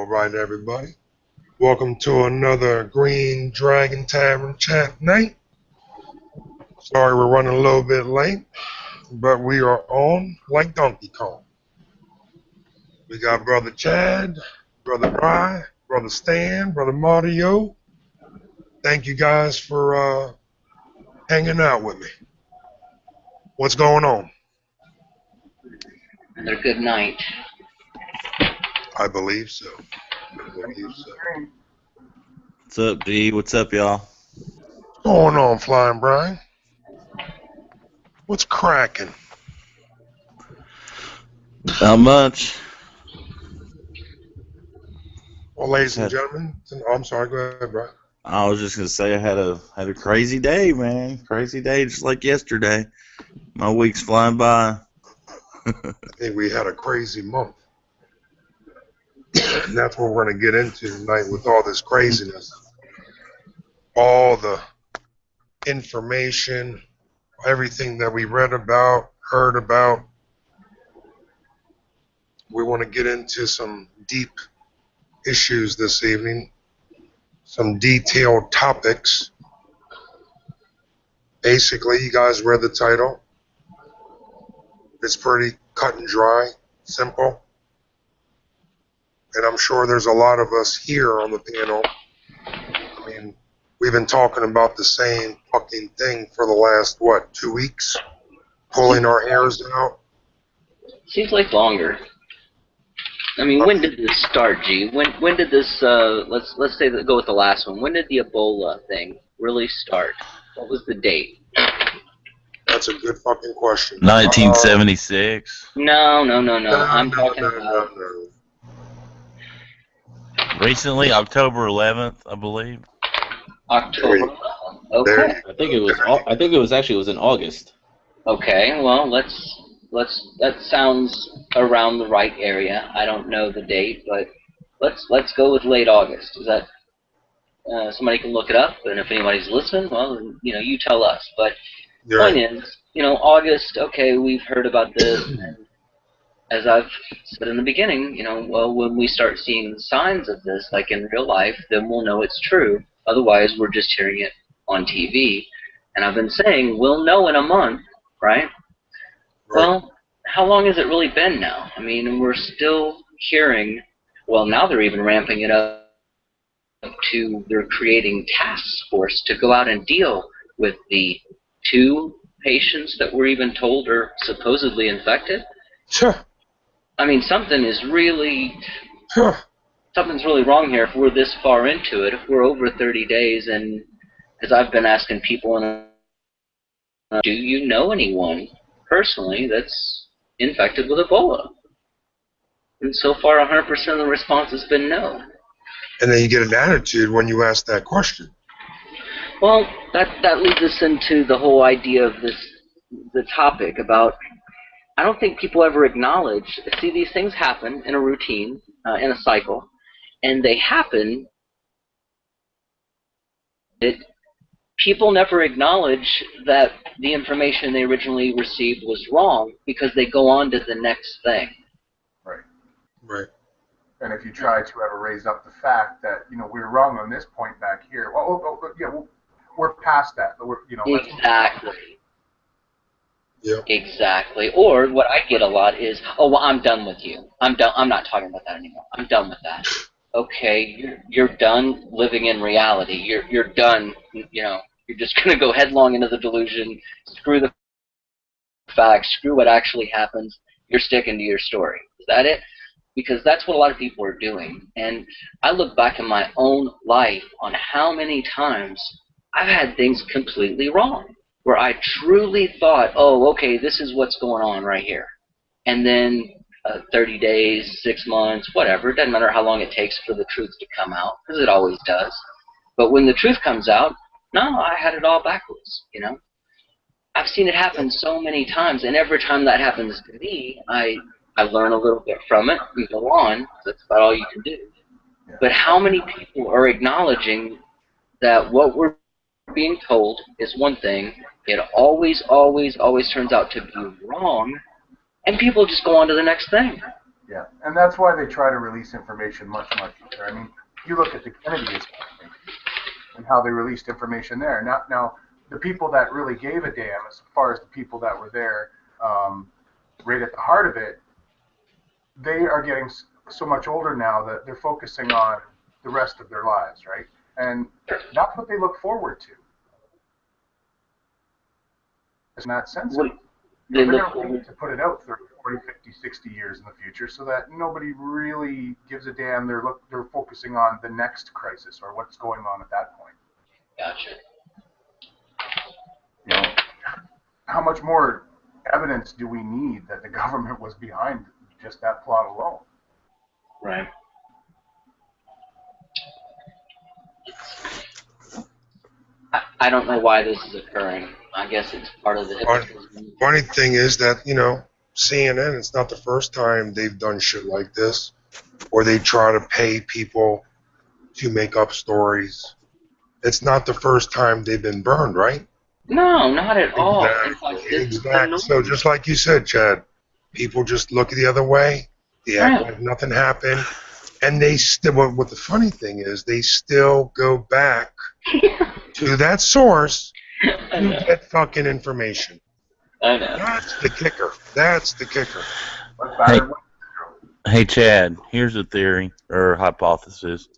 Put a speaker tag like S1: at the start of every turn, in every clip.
S1: All right, everybody. Welcome to another Green Dragon Tavern chat night. Sorry we're running a little bit late, but we are on like Donkey Kong. We got Brother Chad, Brother Bry, Brother Stan, Brother Mario. Thank you guys for hanging out with me. What's going on?
S2: Another good night.
S1: I believe so.
S3: What's up, D? What's up, y'all?
S1: What's going on, Flying Brian? What's cracking?
S3: Not much.
S1: Well, ladies and gentlemen, I'm sorry. Go ahead, Brian.
S3: I was just gonna say I had a crazy day, man. Crazy day, just like yesterday. My week's flying by.
S1: I think we had a crazy month. And that's what we're going to get into tonight with all this craziness. All the information, everything that we read about, heard about. We want to get into some deep issues this evening, some detailed topics. Basically, you guys read the title. It's pretty cut and dry, simple. And I'm sure there's a lot of us here on the panel. I mean, we've been talking about the same fucking thing for the last, 2 weeks? Pulling our hairs out?
S2: Seems like longer. I mean, when did this start, G? When did this, let's say, go with the last one. When did the Ebola thing really start? What was the date?
S1: That's a good fucking question.
S3: 1976.
S2: No. I'm talking about...
S3: Recently, October 11th, I believe.
S2: October. Okay.
S4: I think it was in August.
S2: Okay. Well, that sounds around the right area. I don't know the date, but let's go with late August. Is that somebody can look it up, and if anybody's listening, well, you tell us. But the point is, August. Okay, we've heard about this. And as I've said in the beginning, when we start seeing signs of this, like in real life, then we'll know it's true. Otherwise, we're just hearing it on TV. And I've been saying, we'll know in a month, right? Well, how long has it really been now? I mean, we're still hearing, well, now they're even ramping it up to, they're creating task force to go out and deal with the 2 patients that were even told are supposedly infected.
S1: Sure.
S2: I mean, something's really wrong here if we're this far into it, if we're over 30 days, and as I've been asking people, do you know anyone personally that's infected with Ebola? And so far, 100% of the response has been no.
S1: And then you get an attitude when you ask that question.
S2: Well, that leads us into the whole idea of the topic about, I don't think people ever acknowledge, see, these things happen in a routine, in a cycle, and they happen, people never acknowledge that the information they originally received was wrong because they go on to the next thing.
S1: Right.
S5: And if you try to ever raise up the fact that, we're wrong on this point back here, we're past that.
S2: Exactly.
S1: Yeah.
S2: Exactly. Or what I get a lot is, oh, well, I'm done with you. I'm done. I'm not talking about that anymore. I'm done with that. Okay, you're done living in reality. You're done. You're just gonna go headlong into the delusion. Screw the facts. Screw what actually happens. You're sticking to your story. Is that it? Because that's what a lot of people are doing. And I look back in my own life on how many times I've had things completely wrong, where I truly thought, oh, okay, this is what's going on right here. And then 30 days, 6 months, whatever, it doesn't matter how long it takes for the truth to come out, because it always does. But when the truth comes out, no, I had it all backwards, I've seen it happen so many times, and every time that happens to me, I learn a little bit from it and go on. That's about all you can do. But how many people are acknowledging that what we're being told is one thing, it always turns out to be wrong, and people just go on to the next thing.
S5: Yeah, and that's why they try to release information much quicker. I mean, you look at the Kennedy assassination and how they released information there. Now, the people that really gave a damn, as far as the people that were there, right at the heart of it, they are getting so much older now that they're focusing on the rest of their lives, right? And that's what they look forward to. In that sense,
S2: What
S5: they're
S2: they
S5: going
S2: look
S5: to wait
S2: forward.
S5: to put it out 30, 40, 50, 60 years in the future so that nobody really gives a damn. They're focusing on the next crisis or what's going on at that point.
S2: Gotcha.
S5: You know, how much more evidence do we need that the government was behind just that plot alone?
S2: Right. I don't know why this is occurring. I guess it's part of the hypnotism.
S1: Funny thing is that, CNN, it's not the first time they've done shit like this, where they try to pay people to make up stories. It's not the first time they've been burned, right?
S2: No, not at all. In fact, this is
S1: Exactly. So
S2: annoying.
S1: just like you said, Chad, people just look the other way. They act
S2: Right.
S1: like nothing happened. And they still, what the funny thing is, they still go back to that source
S2: I
S1: to
S2: know.
S1: get fucking information.
S2: I know.
S1: That's the kicker. That's the kicker.
S5: What's better?
S3: Hey, Chad, here's a theory or hypothesis.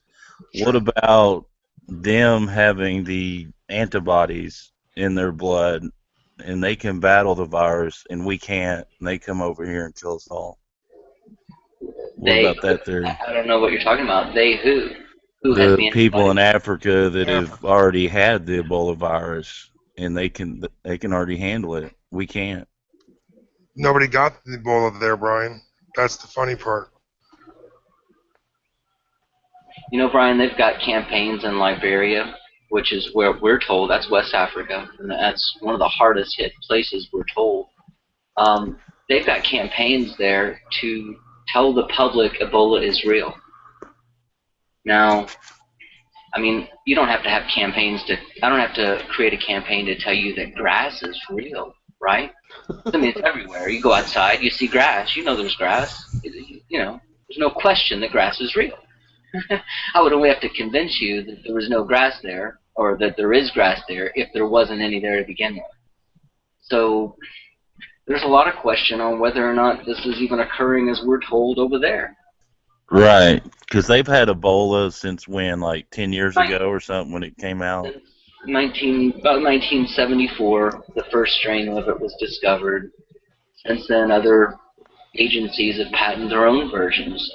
S3: What about them having the antibodies in their blood and they can battle the virus and we can't, and they come over here and kill us all? What
S2: They.
S3: about that theory?
S2: I don't know what you're talking about. They who? Who has
S3: The
S2: the
S3: people in
S2: antibodies?
S3: Africa that
S1: Yeah.
S3: have already had the Ebola virus and they can already handle it. We can't.
S1: Nobody got the Ebola there, Brian. That's the funny part.
S2: You know, Brian, they've got campaigns in Liberia, which is where we're told that's West Africa, and that's one of the hardest hit places we're told. They've got campaigns there to tell the public Ebola is real. Now, I mean, you don't have to have campaigns to. I don't have to create a campaign to tell you that grass is real, right? I mean, it's everywhere. You go outside, you see grass. You know there's grass. You know, there's no question that grass is real. I would only have to convince you that there was no grass there, or that there is grass there, if there wasn't any there to begin with. So there's a lot of question on whether or not this is even occurring as we're told over there.
S3: Right, because they've had Ebola since when, like 10 years
S2: Right.
S3: ago or something when it came out?
S2: About 1974, the first strain of it was discovered. Since then, other agencies have patented their own versions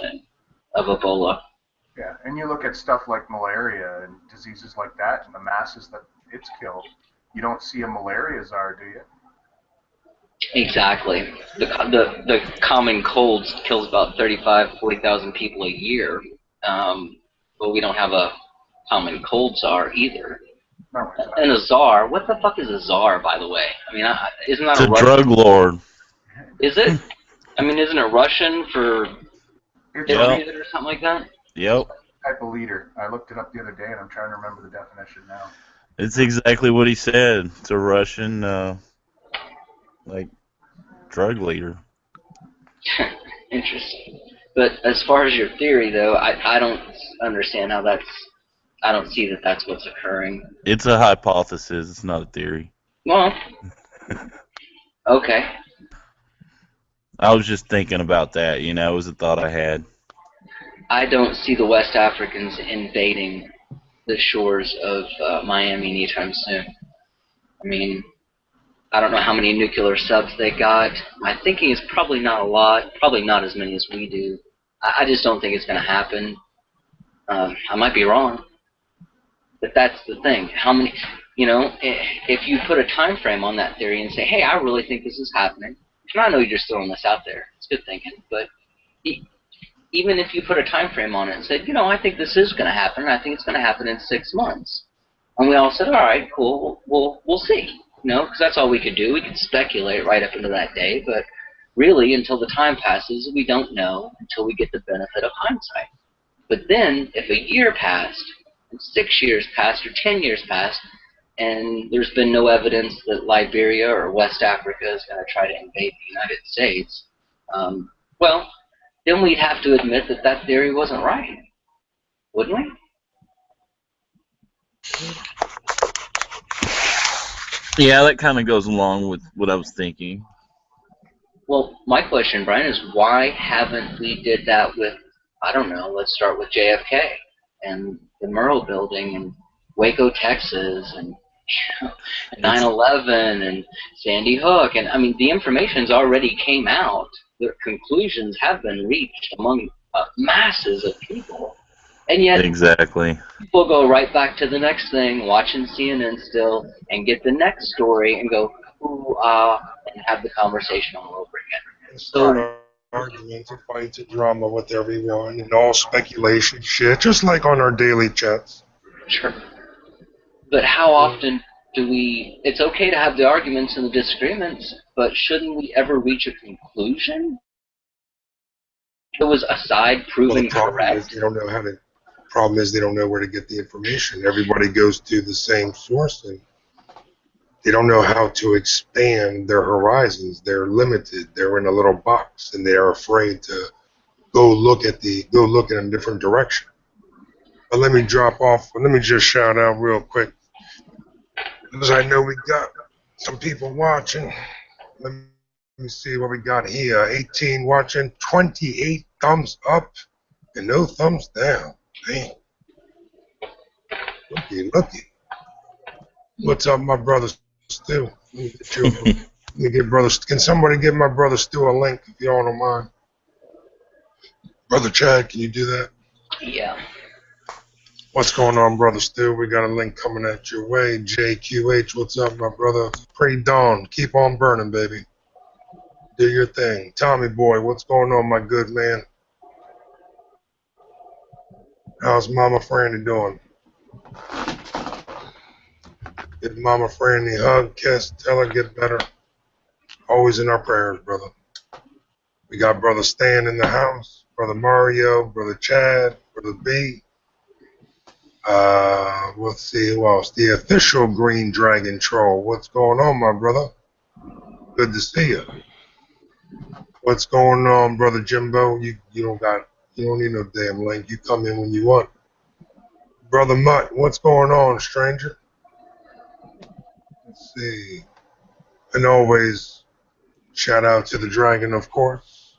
S2: of Ebola.
S5: Yeah, and you look at stuff like malaria and diseases like that and the masses that it's killed. You don't see a malaria czar, do you?
S2: Exactly. The common cold kills about 40,000 people a year. But we don't have a common cold czar either.
S5: No, exactly.
S2: And a czar, what the fuck is a czar, by the way? I mean, isn't that
S3: It's a
S2: Russian?
S3: drug lord.
S2: Is it? I mean, isn't it Russian for
S5: It's
S3: Yeah.
S2: Hitler or something like that?
S3: Yep,
S5: a type of leader. I looked it up the other day and I'm trying to remember the definition now.
S3: it's exactly what he said. It's a Russian, like, drug leader.
S2: Interesting. But as far as your theory, though, I don't understand how that's. I don't see that that's what's occurring.
S3: It's a hypothesis. It's not a theory.
S2: Well, okay.
S3: I was just thinking about that. It was a thought I had.
S2: I don't see the West Africans invading the shores of Miami anytime soon. I mean, I don't know how many nuclear subs they got. My thinking is probably not a lot, probably not as many as we do. I just don't think it's going to happen. I might be wrong, but that's the thing. How many, if you put a time frame on that theory and say, hey, I really think this is happening, and I know you're just throwing this out there, it's good thinking, but even if you put a time frame on it and said, I think this is going to happen, and I think it's going to happen in 6 months, and we all said, all right, cool, we'll see, because that's all we could do. We could speculate right up into that day, but really, until the time passes, we don't know until we get the benefit of hindsight. But then, if a year passed, and 6 years passed, or 10 years passed, and there's been no evidence that Liberia or West Africa is going to try to invade the United States, well, then we'd have to admit that that theory wasn't right, wouldn't we?
S3: Yeah, that kind of goes along with what I was thinking.
S2: Well, my question, Brian, is why haven't we did that with, I don't know, let's start with JFK and the Murrow Building and Waco, Texas, and 9/11 and Sandy Hook, and I mean the information's already came out. The conclusions have been reached among masses of people, and yet
S3: Exactly.
S2: people go right back to the next thing, watching CNN still, and get the next story and go ooh and have the conversation all over again.
S1: And
S2: So
S1: start arguments and fights and drama with everyone and all speculation shit, just like on our daily chats.
S2: sure, but how often do we? It's okay to have the arguments and the disagreements, but shouldn't we ever reach a conclusion? It was a side
S1: Well, the
S2: proving
S1: problem is
S2: correct.
S1: they don't know how to. Problem is they don't know where to get the information. Everybody goes to the same source, and they don't know how to expand their horizons. They're limited. They're in a little box, and they are afraid to go look in a different direction. But let me drop off. Let me just shout out real quick, because I know we got some people watching. Let me see what we got here. 18 watching, 28 thumbs up, and no thumbs down. Damn. Looky. What's up, my brother Stu? Let me get you. Let me get brother. Can somebody give my brother Stu a link if y'all don't mind? Brother Chad, can you do that?
S2: Yeah.
S1: What's going on, brother Stu? We got a link coming at your way. JQH, what's up, my brother? Pretty dawn. Keep on burning, baby. Do your thing. Tommy boy, what's going on, my good man? How's Mama Franny doing? Give Mama Franny a hug, kiss, tell her get better. Always in our prayers, brother. We got brother Stan in the house, brother Mario, brother Chad, brother B. Let's see who else. The official Green Dragon Troll. What's going on, my brother? Good to see you. What's going on, brother Jimbo? You don't need no damn link. You come in when you want. Brother Mutt, what's going on, stranger? Let's see. And always, shout out to the dragon, of course.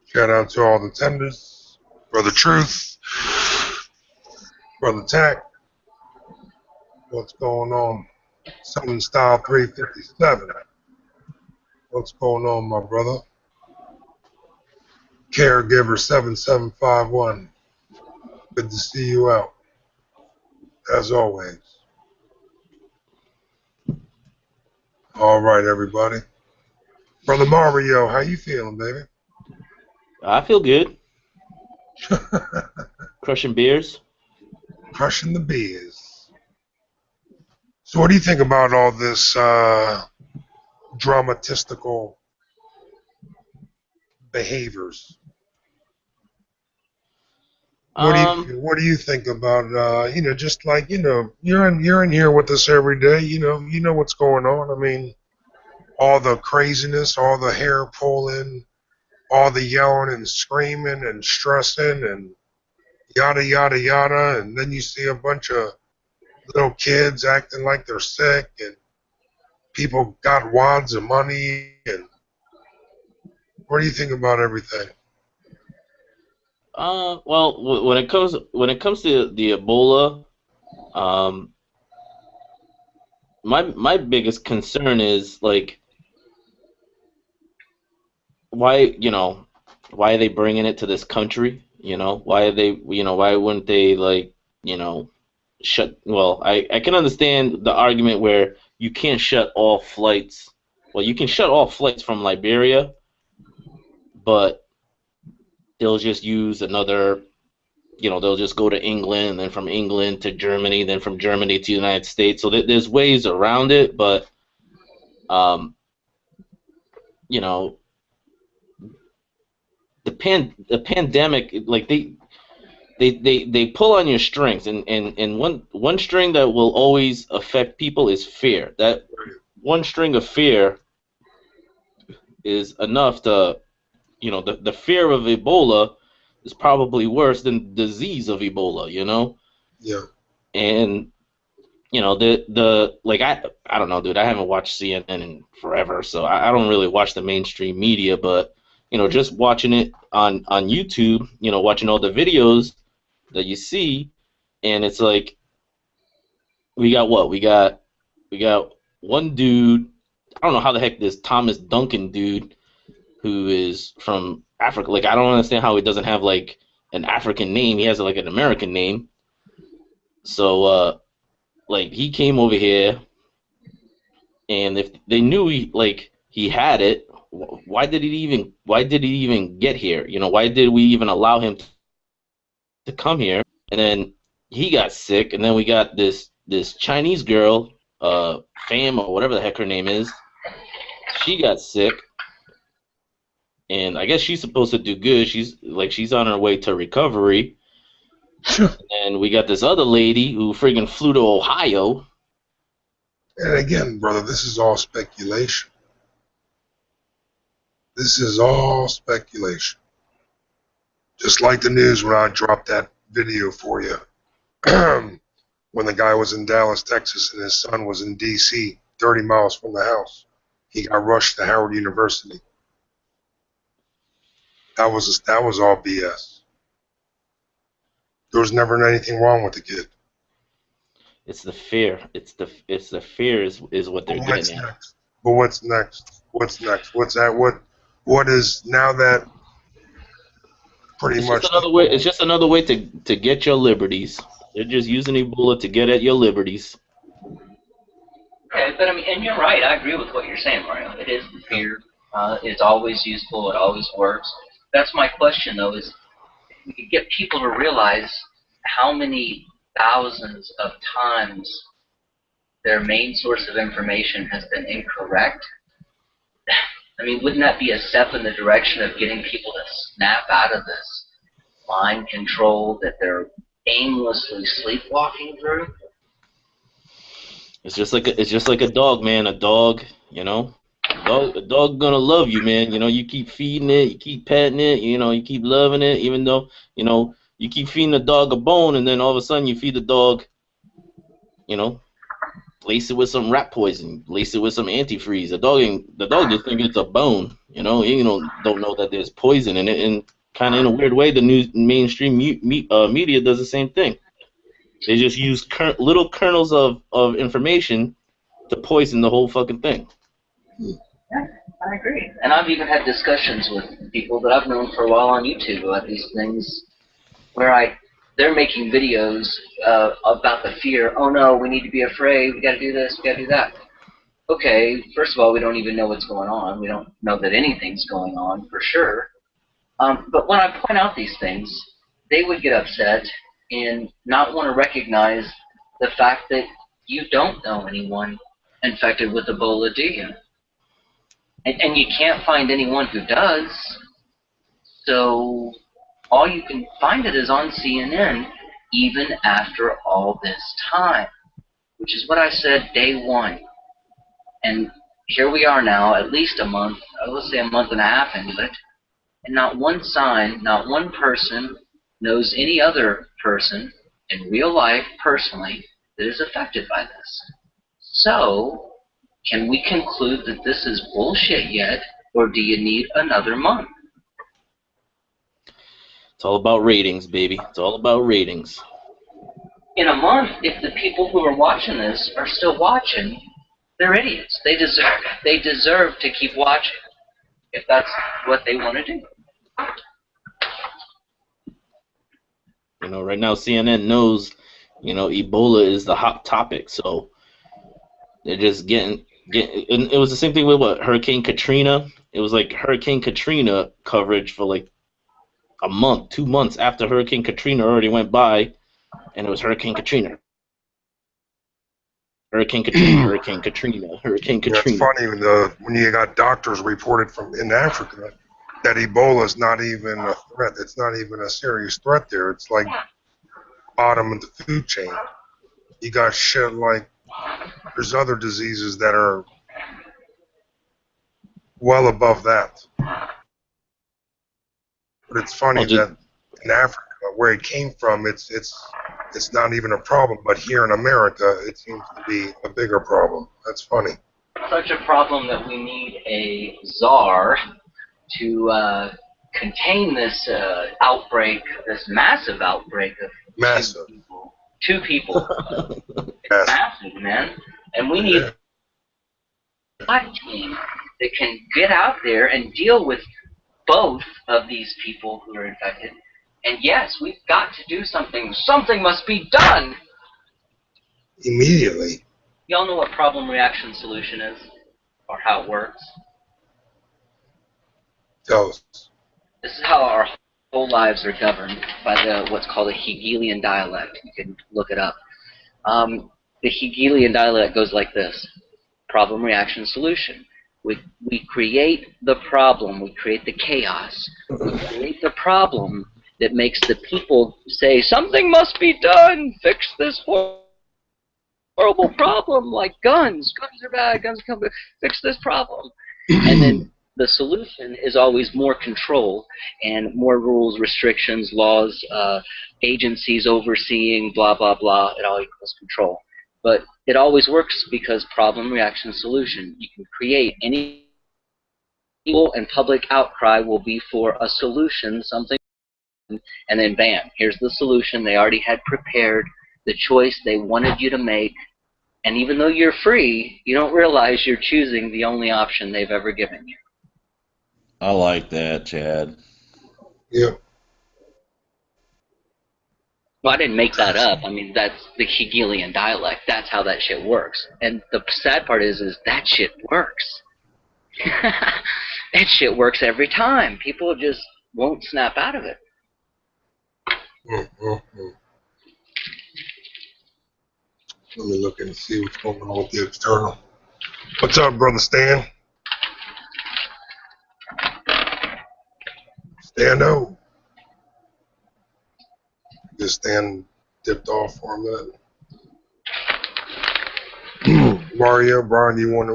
S1: Shout out to all the tenders. Brother Truth. Brother Tack. What's going on? Southern Style 357. What's going on, my brother? Caregiver 7751. Good to see you out. As always. All right, everybody. Brother Mario, how you feeling, baby?
S4: I feel good. Crushing beers.
S1: Crushing the beers. So what do you think about all this dramatistical behaviors? What do you think about just like you're in here with us every day, you know what's going on. I mean, all the craziness, all the hair pulling, all the yelling and screaming and stressing and yada yada yada, and then you see a bunch of little kids acting like they're sick, and people got wads of money. And what do you think about everything?
S4: Well, when it comes to the Ebola, my biggest concern is like why are they bringing it to this country? Why are they why wouldn't they like shut? Well, I can understand the argument where you can't shut all flights. Well, you can shut all flights from Liberia, but they'll just use another, they'll just go to England, and then from England to Germany, then from Germany to the United States. So there's ways around it, but, the pandemic, like they pull on your strings, and one string that will always affect people is fear. That one string of fear is enough to you know, the fear of Ebola is probably worse than the disease of Ebola, you know?
S1: Yeah.
S4: And you know, the like I don't know, dude. I haven't watched CNN in forever, so I don't really watch the mainstream media, but you know, just watching it on YouTube, you know, watching all the videos that you see, and it's like we got what? We got one dude. I don't know how the heck this Thomas Duncan dude who is from Africa. Like I don't understand how he doesn't have like an African name. He has like an American name. So like he came over here, and if they knew he had it, why did he even get here? You know, why did we even allow him to come here? And then he got sick, and then we got this Chinese girl, Fam or whatever the heck her name is. She got sick, and I guess she's supposed to do good. She's on her way to recovery. And we got this other lady who friggin' flew to Ohio.
S1: And again, brother, this is all speculation. This is all speculation. Just like the news when I dropped that video for you. When the guy was in Dallas, Texas, and his son was in D.C., 30 miles from the house. He got rushed to Howard University. That was all BS. There was never anything wrong with the kid.
S4: It's the fear. It's the fear is what they're getting at.
S1: Next? But what's next? What's next? What's that? What is now that pretty much?
S4: It's just another way to get your liberties. They're just using Ebola to get at your liberties.
S2: Okay, but I mean, and you're right. I agree with what you're saying, Mario. It is the fear. It's always useful. It always works. That's my question, though, is if we could get people to realize how many thousands of times their main source of information has been incorrect. I mean, wouldn't that be a step in the direction of getting people to snap out of this mind control that they're aimlessly sleepwalking through?
S4: It's just like a dog, man. A dog, you know, a dog gonna love you, man. You know, you keep feeding it, you keep petting it, you know, you keep loving it, even though, you know, you keep feeding the dog a bone, and then all of a sudden you feed the dog, you know, lace it with some rat poison, lace it with some antifreeze. The dog just thinks it's a bone, you know. You don't know that there's poison in it, and kind of in a weird way, the mainstream media does the same thing. They just use little kernels of information to poison the whole fucking thing.
S2: Yeah, I agree. And I've even had discussions with people that I've known for a while on YouTube about these things, where they're making videos about the fear. Oh no, we need to be afraid. We got to do this. We got to do that. Okay, first of all, we don't even know what's going on. We don't know that anything's going on for sure. But when I point out these things, they would get upset and not want to recognize the fact that you don't know anyone infected with Ebola, do you? And you can't find anyone who does. So all you can find it is on CNN, even after all this time, which is what I said day one. And here we are now, at least a month, let's say a month and a half into it, and not one sign, not one person knows any other person in real life personally that is affected by this. So, can we conclude that this is bullshit yet, or do you need another month?
S4: It's all about ratings, baby. It's all about ratings.
S2: In a month, if the people who are watching this are still watching, they're idiots. They deserve to keep watching if that's what they want to do.
S4: You know, right now CNN knows, you know, Ebola is the hot topic, so they're just getting. And it was the same thing with Hurricane Katrina. It was like Hurricane Katrina coverage for like a month, 2 months after Hurricane Katrina already went by, and it was Hurricane Katrina. Hurricane Katrina, Hurricane Katrina, Hurricane Katrina.
S1: It's funny when you got doctors reported from in Africa that Ebola is not even a threat. It's not even a serious threat there. It's like bottom of the food chain. You got shit like there's other diseases that are well above that. But it's funny
S4: Well, just,
S1: that in Africa, where it came from, it's not even a problem. But here in America, it seems to be a bigger problem. That's funny.
S2: Such a problem that we need a czar to contain this outbreak, this massive outbreak of
S1: Massive.
S2: Two people. It's
S1: Massive.
S2: massive, man. And we need a team that can get out there and deal with both of these people who are infected. And yes, we've got to do something. Something must be done.
S1: Immediately.
S2: Y'all know what problem reaction solution is? Or how it works?
S1: Tell us.
S2: This is how our whole lives are governed by what's called a Hegelian dialect. You can look it up. The Hegelian dialect goes like this. Problem, reaction, solution. We create the problem. We create the chaos. We create the problem that makes the people say, something must be done. Fix this horrible problem, like guns. Guns are bad. Guns come. Fix this problem. And then the solution is always more control and more rules, restrictions, laws, agencies overseeing, blah, blah, blah. It all equals control. But it always works because problem, reaction, solution. You can create any people and public outcry will be for a solution, something, and then bam, here's the solution they already had prepared, the choice they wanted you to make. And even though you're free, you don't realize you're choosing the only option they've ever given you.
S3: I like that, Chad.
S1: Yeah.
S2: Well, I didn't make that up. I mean, that's the Hegelian dialect. That's how that shit works. And the sad part is that shit works. That shit works every time. People just won't snap out of it.
S1: Let me look and see what's going on with the external. What's up, brother Stan? Stano. Just Stan dipped off for a minute. Mario, Brian, do you want to?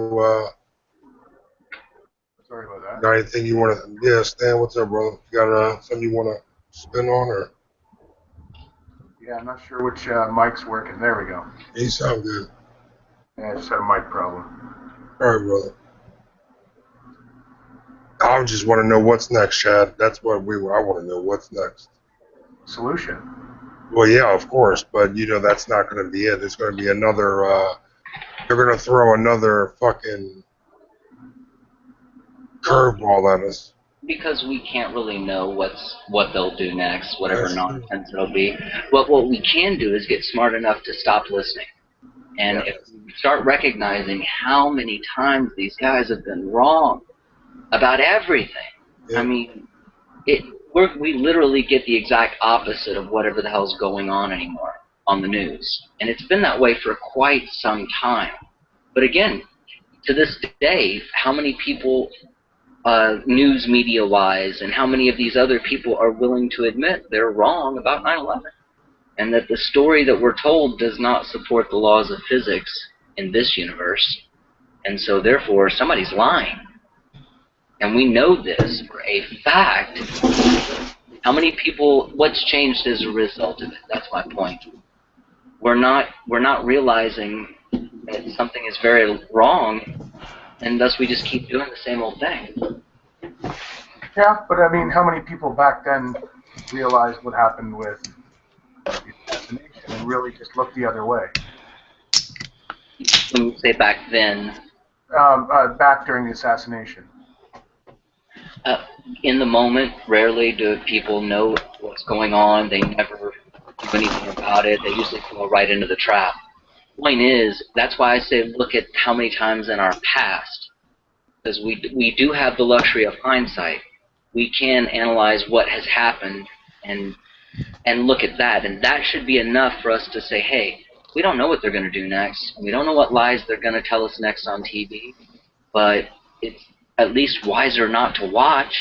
S5: Sorry about that.
S1: Got anything you want to? Yeah, Stan, what's up, brother? You got something you want to spin on, or?
S5: Yeah, I'm not sure which mic's working. There we go.
S1: You sound good.
S5: Yeah, I just had a mic problem.
S1: All right, brother. I just want to know what's next, Chad. That's what I want to know. What's next?
S5: Solution.
S1: Well, yeah, of course, but you know that's not going to be it. There's going to be another. They're going to throw another fucking curveball at us.
S2: Because we can't really know what they'll do next, whatever nonsense it'll be. What we can do is get smart enough to stop listening. And if we start recognizing how many times these guys have been wrong about everything. Yeah. I mean, we literally get the exact opposite of whatever the hell's going on anymore on the news. And it's been that way for quite some time. But again, to this day, how many people, news media-wise, and how many of these other people are willing to admit they're wrong about 9/11? And that the story that we're told does not support the laws of physics in this universe. And so therefore, somebody's lying. And we know this for a fact. How many people, what's changed as a result of it? That's my point. We're not realizing that something is very wrong, and thus we just keep doing the same old thing.
S5: Yeah, but I mean, how many people back then realized what happened with the assassination and really just looked the other way?
S2: When you say back then?
S5: Back during the assassination.
S2: In the moment, rarely do people know what's going on. They never do anything about it. They usually fall right into the trap. Point is, that's why I say look at how many times in our past, because we do have the luxury of hindsight. We can analyze what has happened and look at that, and that should be enough for us to say, hey, we don't know what they're going to do next. We don't know what lies they're going to tell us next on TV, but it's at least wiser not to watch.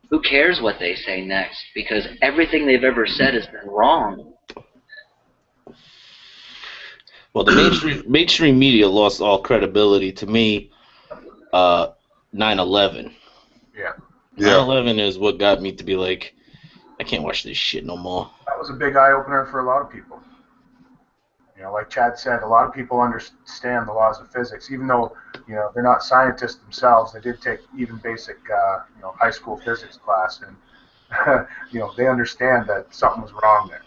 S2: Who cares what they say next? Because everything they've ever said has been wrong.
S4: Well, the mainstream media lost all credibility to me. 9/11.
S5: Yeah.
S1: Yeah.
S4: 9/11 is what got me to be like, I can't watch this shit no more.
S5: That was a big eye opener for a lot of people. You know, like Chad said, a lot of people understand the laws of physics, even though, you know, they're not scientists themselves. They did take even basic, you know, high school physics class, and you know, they understand that something was wrong there.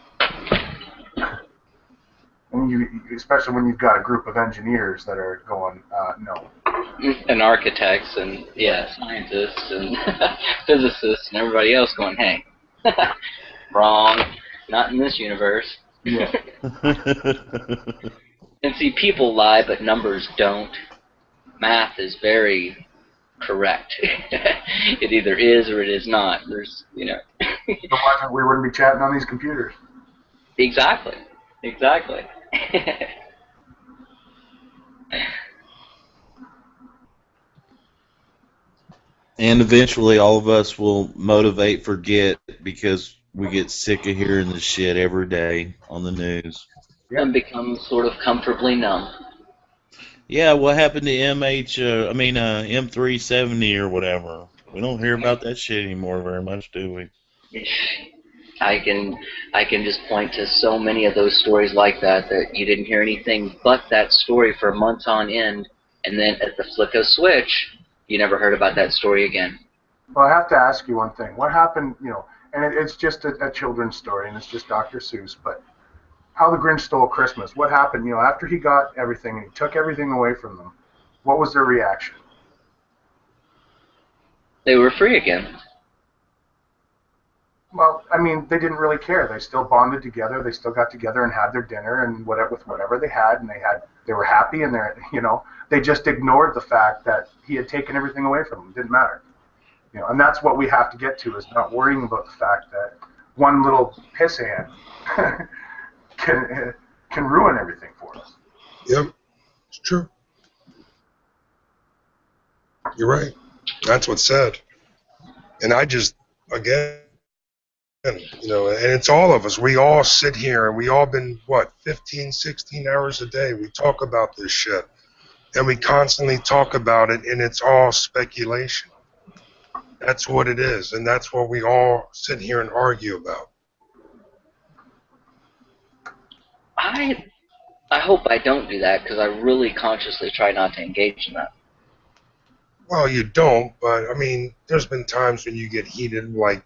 S5: And especially when you've got a group of engineers that are going, no.
S2: And architects and scientists and physicists and everybody else going, hey, wrong, not in this universe.
S5: Yeah.
S2: And see, people lie, but numbers don't. Math is very correct. It either is or it is not. There's, you know.
S5: Otherwise, we wouldn't be chatting on these computers.
S2: Exactly.
S3: And eventually all of us will motivate, forget, because we get sick of hearing this shit every day on the news.
S5: Yeah.
S2: And become sort of comfortably numb.
S3: Yeah, what happened to M370 or whatever? We don't hear about that shit anymore very much, do we?
S2: I can just point to so many of those stories like that you didn't hear anything but that story for months on end, and then at the flick of a switch, you never heard about that story again.
S5: Well, I have to ask you one thing. What happened, you know, and it's just a children's story, and it's just Dr. Seuss, but How the Grinch Stole Christmas. What happened, you know, after he got everything and he took everything away from them, what was their reaction?
S2: They were free again.
S5: Well, I mean, they didn't really care. They still bonded together. They still got together and had their dinner and whatever they had, and they were happy, and they just ignored the fact that he had taken everything away from them. It didn't matter. You know, and that's what we have to get to, is not worrying about the fact that one little pissant can ruin everything for us.
S1: Yep, it's true. You're right. That's what's said. And I just, again, you know, and it's all of us. We all sit here and we all been, 15, 16 hours a day. We talk about this shit. And we constantly talk about it, and it's all speculation. That's what it is, and that's what we all sit here and argue about.
S2: I hope I don't do that, because I really consciously try not to engage in that.
S1: Well, you don't, but, I mean, there's been times when you get heated, like,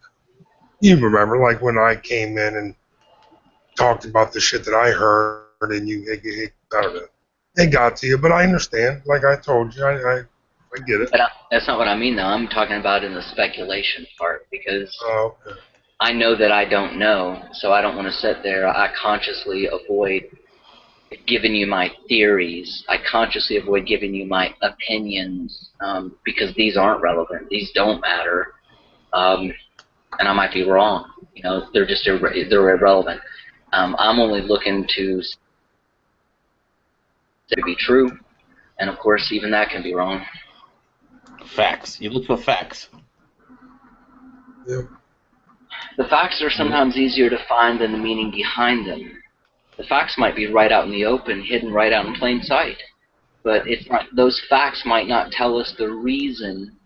S1: you remember, like when I came in and talked about the shit that I heard, and I don't know, it got to you, but I understand. Like I told you, I get it.
S2: But that's not what I mean, though. I'm talking about in the speculation part, because
S1: Okay.
S2: I know that I don't know, so I don't want to sit there. I consciously avoid giving you my theories. I consciously avoid giving you my opinions, because these aren't relevant. These don't matter. And I might be wrong. You know, they're just they're irrelevant. I'm only looking to be true, and of course, even that can be wrong.
S4: Facts. You look for facts.
S1: Yeah.
S2: The facts are sometimes easier to find than the meaning behind them. The facts might be right out in the open, hidden right out in plain sight, but it's not. Those facts might not tell us the reason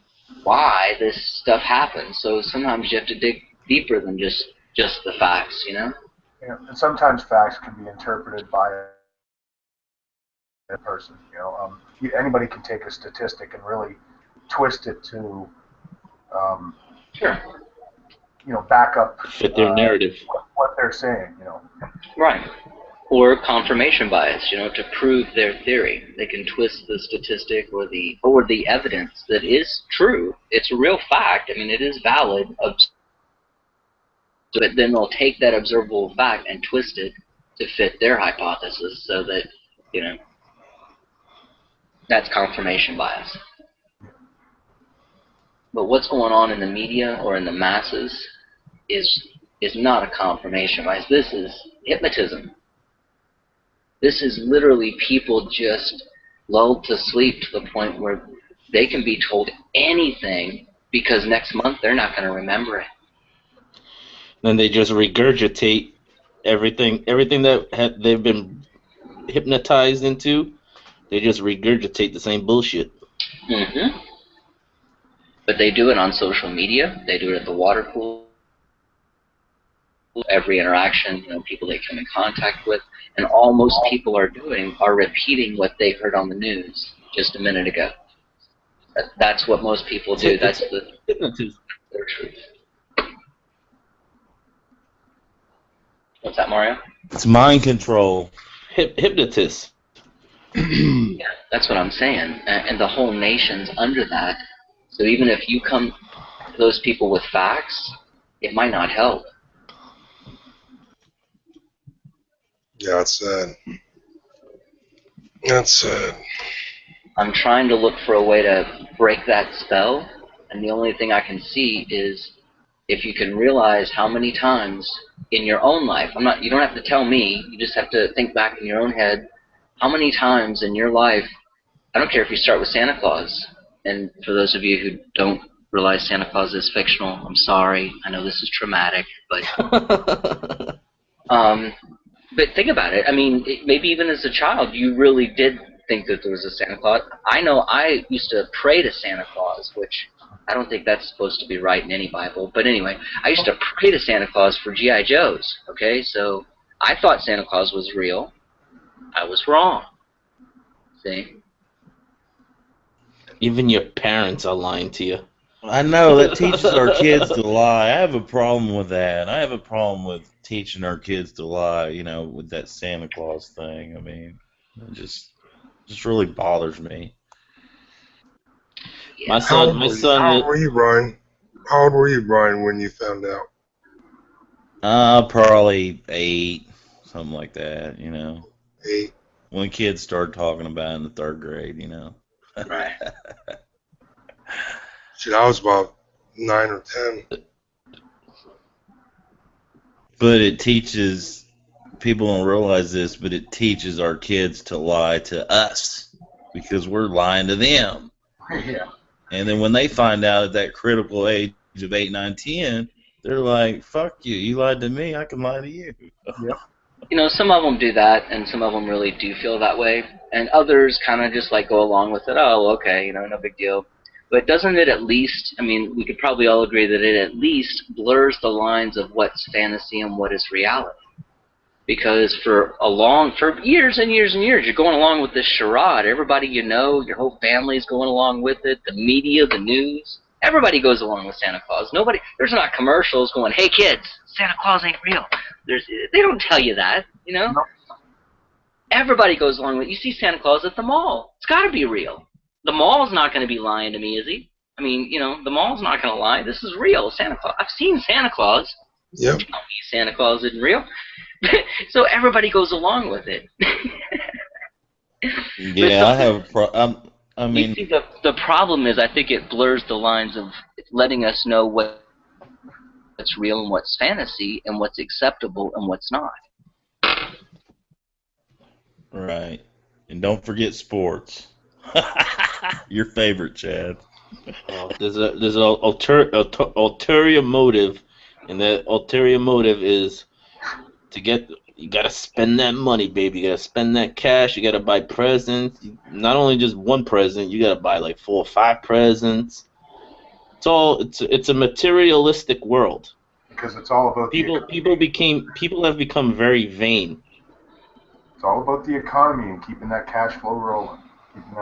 S2: why this stuff happens. So sometimes you have to dig deeper than just the facts, you know?
S5: Yeah, and sometimes facts can be interpreted by a person. You know, anybody can take a statistic and really twist it to,
S2: Sure.
S5: you know, back up
S4: Fit their narrative.
S5: what they're saying. You know.
S2: Right. Or confirmation bias, you know, to prove their theory. They can twist the statistic or the evidence that is true. It's a real fact. I mean, it is valid. But then they'll take that observable fact and twist it to fit their hypothesis, so that, you know, that's confirmation bias. But what's going on in the media or in the masses is not a confirmation bias. This is hypnotism. This is literally people just lulled to sleep to the point where they can be told anything, because next month they're not going to remember it.
S4: Then they just regurgitate everything that they've been hypnotized into. They just regurgitate the same bullshit.
S2: Mm-hmm. But they do it on social media. They do it at the water pool. Every interaction, people they come in contact with, and all most people are doing are repeating what they heard on the news just a minute ago. That's what most people do. That's their truth. What's that, Mario?
S3: It's mind control.
S4: Hypnotist.
S2: Yeah, that's what I'm saying. And the whole nation's under that. So even if you come to those people with facts, it might not help.
S1: Yeah, it's sad. That's sad.
S2: I'm trying to look for a way to break that spell, and the only thing I can see is if you can realize how many times in your own life, you don't have to tell me, you just have to think back in your own head, how many times in your life, I don't care if you start with Santa Claus, and for those of you who don't realize Santa Claus is fictional, I'm sorry, I know this is traumatic, but but think about it. I mean, maybe even as a child, you really did think that there was a Santa Claus. I know I used to pray to Santa Claus, which I don't think that's supposed to be right in any Bible. But anyway, I used to pray to Santa Claus for G.I. Joes, okay? So I thought Santa Claus was real. I was wrong. See?
S4: Even your parents are lying to you.
S3: I know, that teaches our kids to lie. I have a problem with that. I have a problem with teaching our kids to lie, with that Santa Claus thing. I mean, it just really bothers me.
S4: My
S1: How
S4: son,
S1: old were you, Brian? How old were you, Brian, when you found out?
S3: Probably 8, something like that,
S1: 8.
S3: When kids start talking about it in the 3rd grade,
S2: Right.
S1: Shit, I was about 9 or 10.
S3: But it teaches, people don't realize this, but it teaches our kids to lie to us because we're lying to them.
S5: Yeah.
S3: And then when they find out at that critical age of 8, 9, 10, they're like, fuck you, you lied to me, I can lie to you.
S5: Yep.
S2: Some of them do that, and some of them really do feel that way, and others kind of just go along with it. Oh, okay, no big deal. But doesn't it at least, we could probably all agree that it at least blurs the lines of what's fantasy and what is reality. Because for years and years and years, you're going along with this charade. Everybody your whole family's going along with it, the media, the news. Everybody goes along with Santa Claus. There's not commercials going, hey kids, Santa Claus ain't real. They don't tell you that,
S5: No.
S2: Everybody goes along with it. You see Santa Claus at the mall. It's got to be real. The mall's not going to be lying to me, is he? The mall's not going to lie. This is real, Santa Claus. I've seen Santa Claus.
S1: Yep.
S2: Tell me Santa Claus isn't real. So everybody goes along with it.
S3: Yeah, I have a problem.
S2: You see, the problem is I think it blurs the lines of letting us know what's real and what's fantasy and what's acceptable and what's not.
S3: Right. And don't forget sports. Your favorite, Chad.
S4: There's an ulterior motive, and that ulterior motive is you gotta spend that money, baby. You gotta spend that cash. You gotta buy presents. Not only just one present, you gotta buy 4 or 5 presents. It's a materialistic world.
S5: Because it's all about
S4: people have become very vain.
S5: It's all about the economy and keeping that cash flow rolling, keeping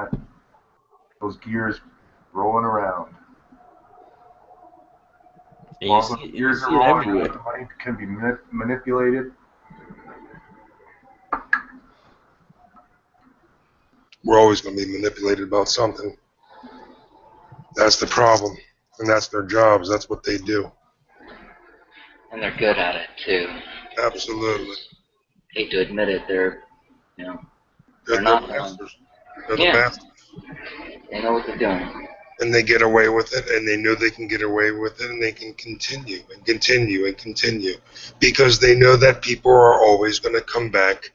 S5: those gears rolling around.
S4: And
S5: While those gears are
S4: it
S5: rolling,
S4: everywhere.
S5: the money can be manipulated.
S1: We're always going to be manipulated about something. That's the problem. And that's their jobs. That's what they do.
S2: And they're good at it, too.
S1: Absolutely.
S2: Hate to admit it, they're
S1: They're
S2: not
S1: the
S2: the
S1: masters. They're
S2: Yeah.
S1: the masters.
S2: They know what they're doing.
S1: And they get away with it, and they know they can get away with it, and they can continue and continue and continue. Because they know that people are always going to come back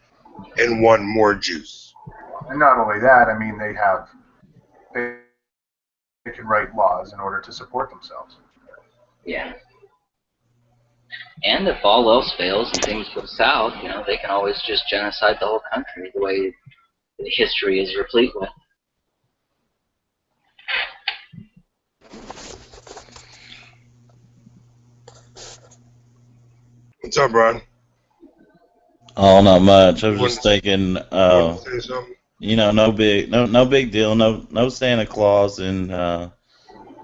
S1: and want more juice.
S5: And not only that, they can write laws in order to support themselves.
S2: Yeah. And if all else fails and things go south, they can always just genocide the whole country the way the history is replete with.
S1: What's up, Brian?
S3: Oh, not much. I was
S1: You
S3: just thinking,
S1: wanted to say something?
S3: no big deal, no Santa Claus, and no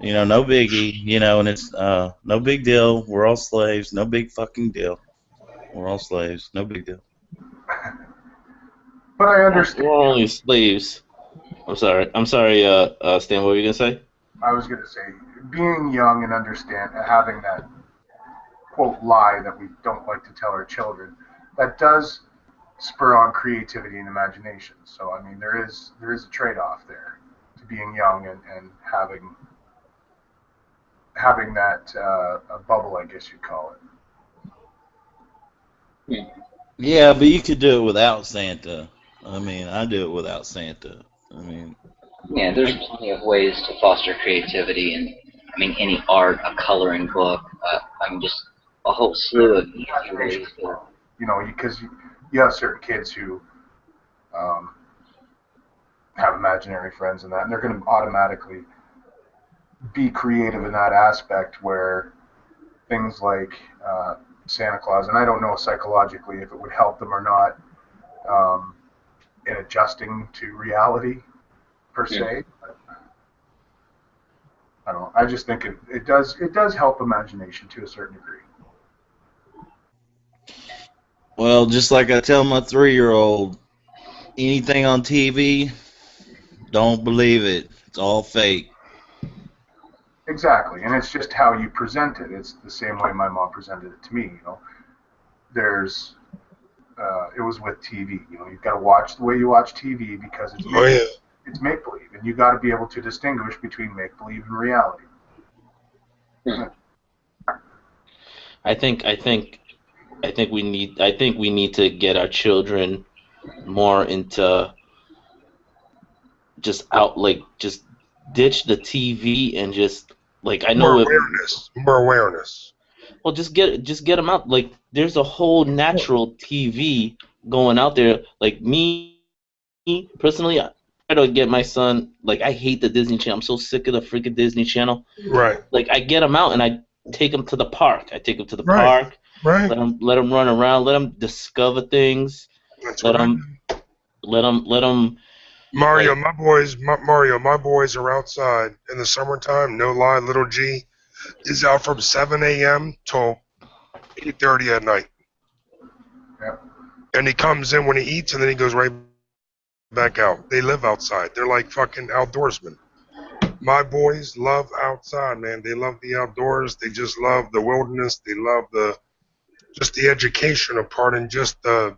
S3: biggie, and it's no big deal. We're all slaves, no big fucking deal. We're all slaves, no big deal.
S5: But I understand.
S4: We're only slaves. I'm sorry, Stan, what were you gonna say?
S5: I was going to say, being young and having that quote lie that we don't like to tell our children, that does spur on creativity and imagination. So I mean, there is a trade-off there to being young and having that a bubble, I guess you'd call it.
S3: Yeah, but you could do it without Santa. I mean, I do it without Santa. I mean,
S2: Yeah, there's plenty of ways to foster creativity, and I mean, any art, a coloring book, just a whole slew of easy ways to.
S5: You know, because you have certain kids who have imaginary friends and that, and they're going to automatically be creative in that aspect where things like Santa Claus, and I don't know psychologically if it would help them or not in adjusting to reality per se. But I don't know. I just think it does help imagination to a certain degree.
S3: well, just like I tell my 3-year-old, anything on TV, don't believe it. It's all fake.
S5: Exactly, and it's just how you present it. It's the same way my mom presented it to me. You know, it was with TV. You know, you've got to watch the way you watch TV because it's it's make believe, and you got to be able to distinguish between make believe and reality.
S4: I think we need to get our children more into just ditch the TV and just I know
S1: more awareness.
S4: Well, just get them out. Like, there's a whole natural TV going out there. Like, me personally, I try to get my son. Like, I hate the Disney Channel. I'm so sick of the freaking Disney Channel.
S1: Right.
S4: Like, I get him out and I take him to the park. Park.
S1: Right.
S4: Let him run around. Let him discover things.
S1: That's
S4: let
S1: right.
S4: him.
S1: Mario, my boys are outside in the summertime. No lie, little G is out from 7 a.m. till 8:30 at night.
S5: Yeah.
S1: And he comes in when he eats, and then he goes right back out. They live outside. They're like fucking outdoorsmen. My boys love outside, man. They love the outdoors. They just love the wilderness. They love just the educational part and just the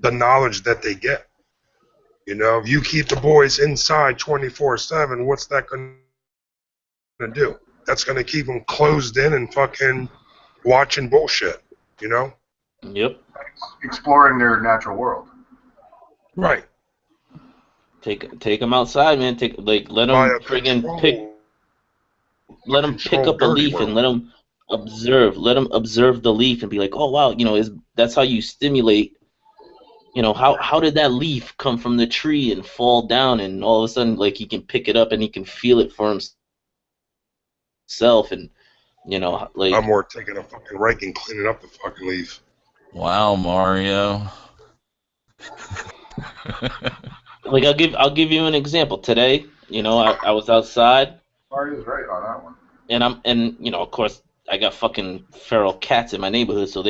S1: knowledge that they get. You know, if you keep the boys inside 24/7, what's that going to do? That's going to keep them closed in and fucking watching bullshit, you know?
S4: Yep.
S5: Exploring their natural world.
S1: Right.
S4: Take them outside, man. Let them friggin' pick up a leaf and let them observe. Let them observe the leaf and be like, oh wow, that's how you stimulate. You know, how did that leaf come from the tree and fall down, and all of a sudden he can pick it up and he can feel it for himself, and
S1: I'm more taking a fucking rake and cleaning up the fucking leaf.
S3: Wow, Mario.
S4: I'll give you an example. Today, I was outside.
S5: Mario's right on that one.
S4: And of course I got fucking feral cats in my neighborhood, so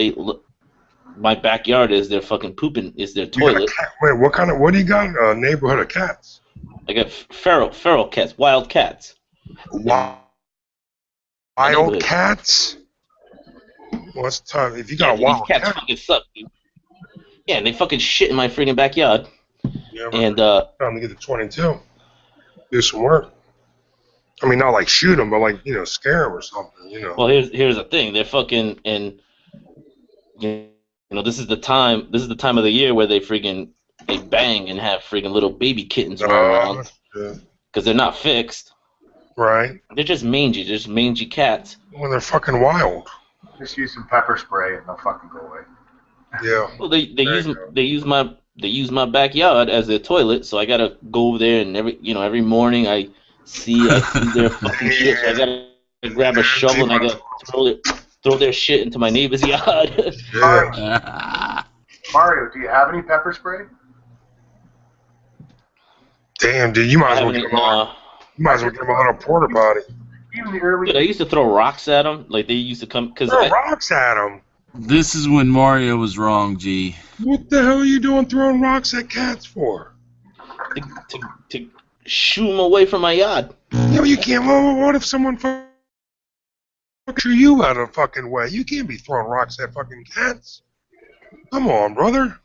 S4: my backyard is their fucking pooping, is their toilet.
S1: Wait, what do you got? A neighborhood of cats?
S4: I got feral cats, wild cats.
S1: Wild cats? Well, that's tough. If you got a wild
S4: cat. These cats fucking suck, dude. Yeah, and they fucking shit in my freaking backyard.
S1: Yeah,
S4: and
S1: time to get to 22. Do some work. I mean, not like shoot them, but scare them or something,
S4: Well, here's the thing. They're fucking, and this is the time of the year where they bang and have freaking little baby kittens run around because they're not fixed.
S1: Right.
S4: They're just mangy cats.
S1: Well, they're fucking wild.
S5: Just use some pepper spray and they'll fucking go away.
S1: Yeah.
S4: Well, they use my backyard as their toilet, so I gotta go over there, and every morning I see their fucking shit. So I gotta grab a shovel and I gotta throw their shit into my neighbor's yard.
S1: Yeah.
S5: Mario, do you have any pepper spray?
S1: Damn, dude, you might as well
S4: Having
S1: get
S4: it, nah.
S1: you might as well get him a little porta potty.
S5: Even the early.
S4: Dude, I used to throw rocks at them. Like they used to come because
S1: Throw rocks at him.
S6: This is when Mario was wrong, G.
S1: What the hell are you doing throwing rocks at cats for?
S4: to shoo them away from my yard.
S1: Yo, you can't. What if someone fucking shoo you out of the fucking way? You can't be throwing rocks at fucking cats. Come on, brother.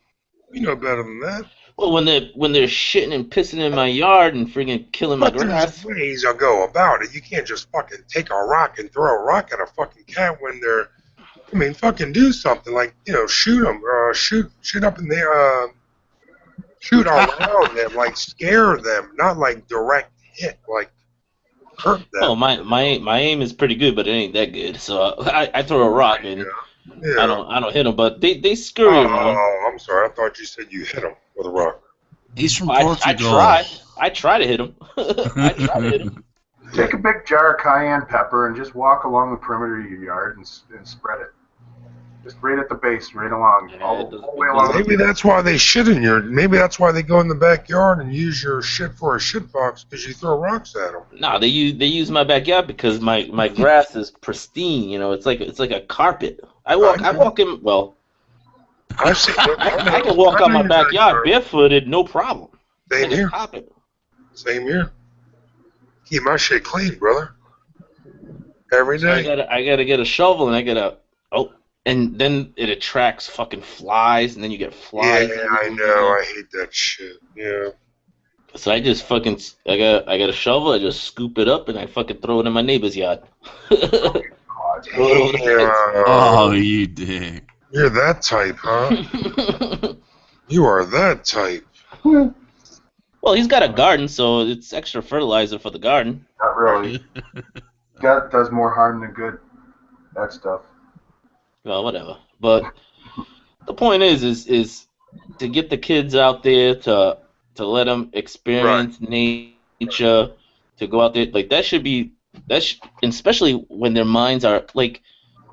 S1: You know better than that.
S4: Well, when they're shitting and pissing in my yard and friggin' killing my
S1: But
S4: grass.
S1: there's ways to go about it. You can't just fucking take a rock and throw a rock at a fucking cat when they're. I mean, fucking do something like shoot them, shoot up in the shoot all around them, like scare them, not like direct hit, like hurt them.
S4: Oh, my aim is pretty good, but it ain't that good. So I throw a rock and
S1: Yeah.
S4: I don't hit them, but they scurry around.
S1: Oh, I'm sorry. I thought you said you hit them with a rock.
S6: He's from
S4: I
S6: Portugal.
S4: I try to hit him. I try to hit him.
S5: Take a big jar of cayenne pepper and just walk along the perimeter of your yard and spread it. Just right at the base, right along,
S4: Yeah,
S5: all
S4: it
S5: the
S4: doesn't-
S5: way along.
S1: Maybe that's why they shit in your. Maybe that's why they go in the backyard and use your shit for a shit box because you throw rocks at them.
S4: No, they use my backyard because my grass is pristine. You know, it's like a carpet. I walk in. Well,
S1: I've seen.
S4: I can walk out my backyard barefooted, no problem.
S1: Same
S4: Like a
S1: here.
S4: carpet.
S1: Same here. Keep my shit clean, brother. Every
S4: So I
S1: day.
S4: gotta get a shovel and and then it attracts fucking flies and then you get flies.
S1: Yeah, I know. I hate that shit. Yeah.
S4: So I just fucking I got a shovel. I just scoop it up and I fucking throw it in my neighbor's yard. Throw it over the
S6: Oh, you dick.
S1: You're that type, huh?
S4: fence.
S1: You are that type.
S4: Well, he's got a garden, so it's extra fertilizer for the garden.
S5: Not really. That does more harm than good. That stuff.
S4: Well, whatever. But the point is to get the kids out there to let them experience nature, to go out there like that should be and especially when their minds are like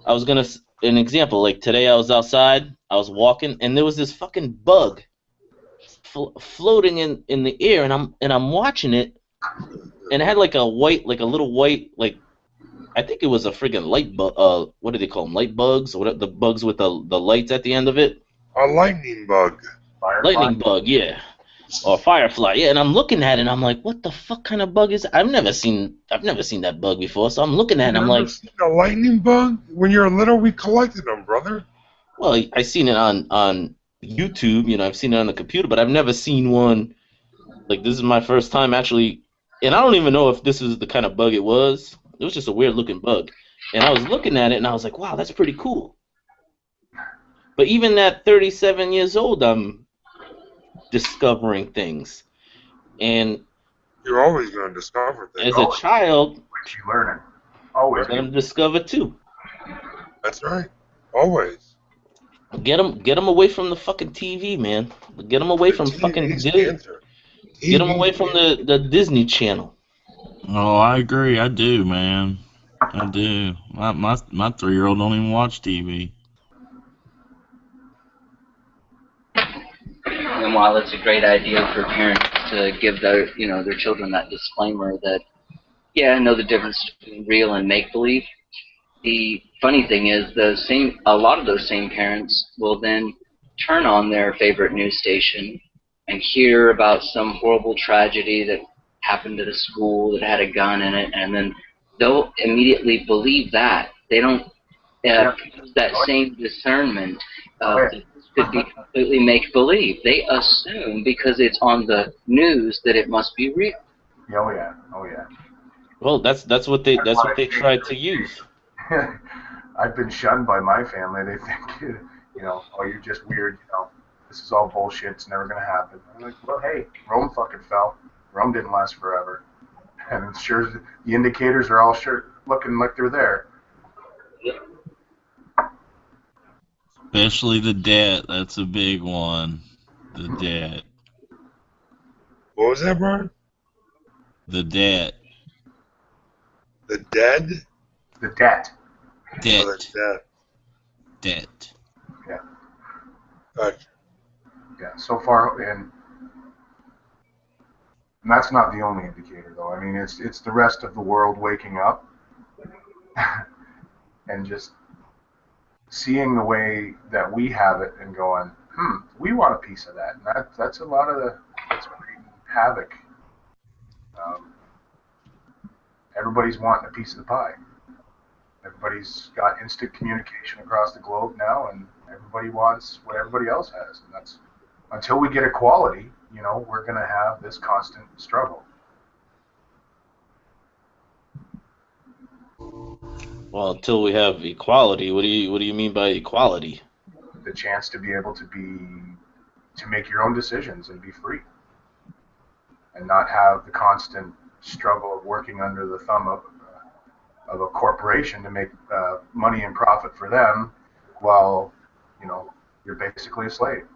S4: I was gonna an example like today I was outside, I was walking and there was this fucking bug floating in the air and I'm watching it and it had like a little white like I think it was a friggin' light bug. What do they call them? Light bugs, or what? The bugs with the lights at the end of it.
S1: A lightning bug.
S5: Firefly.
S4: Lightning bug, yeah, or firefly, yeah. And I'm looking at it, and I'm like, what the fuck kind of bug is that? I've never seen that bug before. So I'm looking at it, and I'm
S1: You ever
S4: like,
S1: seen a lightning bug? When you're little, we collected them, brother.
S4: well, I seen it on YouTube. You know, I've seen it on the computer, but I've never seen one. Like this is my first time actually, and I don't even know if this is the kind of bug it was. It was just a weird looking bug. And I was looking at it and I was like, wow, that's pretty cool. But even at 37 years old, I'm discovering things. And
S1: You're always going to discover things.
S4: as a child,
S5: What you learning? Always.
S4: I'm going to discover too.
S1: That's right. Always.
S4: Get them away from the fucking TV, man. Get them away from fucking
S1: TV's
S4: Disney.
S1: cancer.
S4: Get them
S1: TV
S4: away from the Disney Channel.
S6: Oh, I agree. I do, man. I do. My 3-year-old don't even watch TV.
S2: And while it's a great idea for parents to give their children that disclaimer that, yeah, I know the difference between real and make-believe, the funny thing is a lot of those same parents will then turn on their favorite news station and hear about some horrible tragedy that happened at a school that had a gun in it, and then they'll immediately believe that. They don't have that same discernment of this could be completely make-believe. They assume because it's on the news that it must be real.
S5: Oh yeah. Oh yeah.
S4: Well, that's what they tried to use.
S5: I've been shunned by my family. They think, oh, you're just weird. This is all bullshit. It's never gonna happen. I'm like, well, hey, Rome fucking fell. Rome didn't last forever, and sure, the indicators are all looking like they're there.
S6: Especially the debt. That's a big one. The debt.
S1: What was that, Brian?
S6: The debt.
S1: The dead?
S5: The debt.
S6: Debt.
S1: That.
S6: Debt.
S5: Yeah.
S1: Gotcha.
S5: Yeah. So far, and that's not the only indicator, though. I mean, it's the rest of the world waking up and just seeing the way that we have it and going, we want a piece of that. And that's a lot of that's creating havoc. Everybody's wanting a piece of the pie. Everybody's got instant communication across the globe now, and everybody wants what everybody else has. And that's until we get equality, we're going to have this constant struggle.
S4: Well, until we have equality, what do you mean by equality?
S5: The chance to be able to make your own decisions and be free, and not have the constant struggle of working under the thumb of a corporation to make money and profit for them, while you're basically a slave.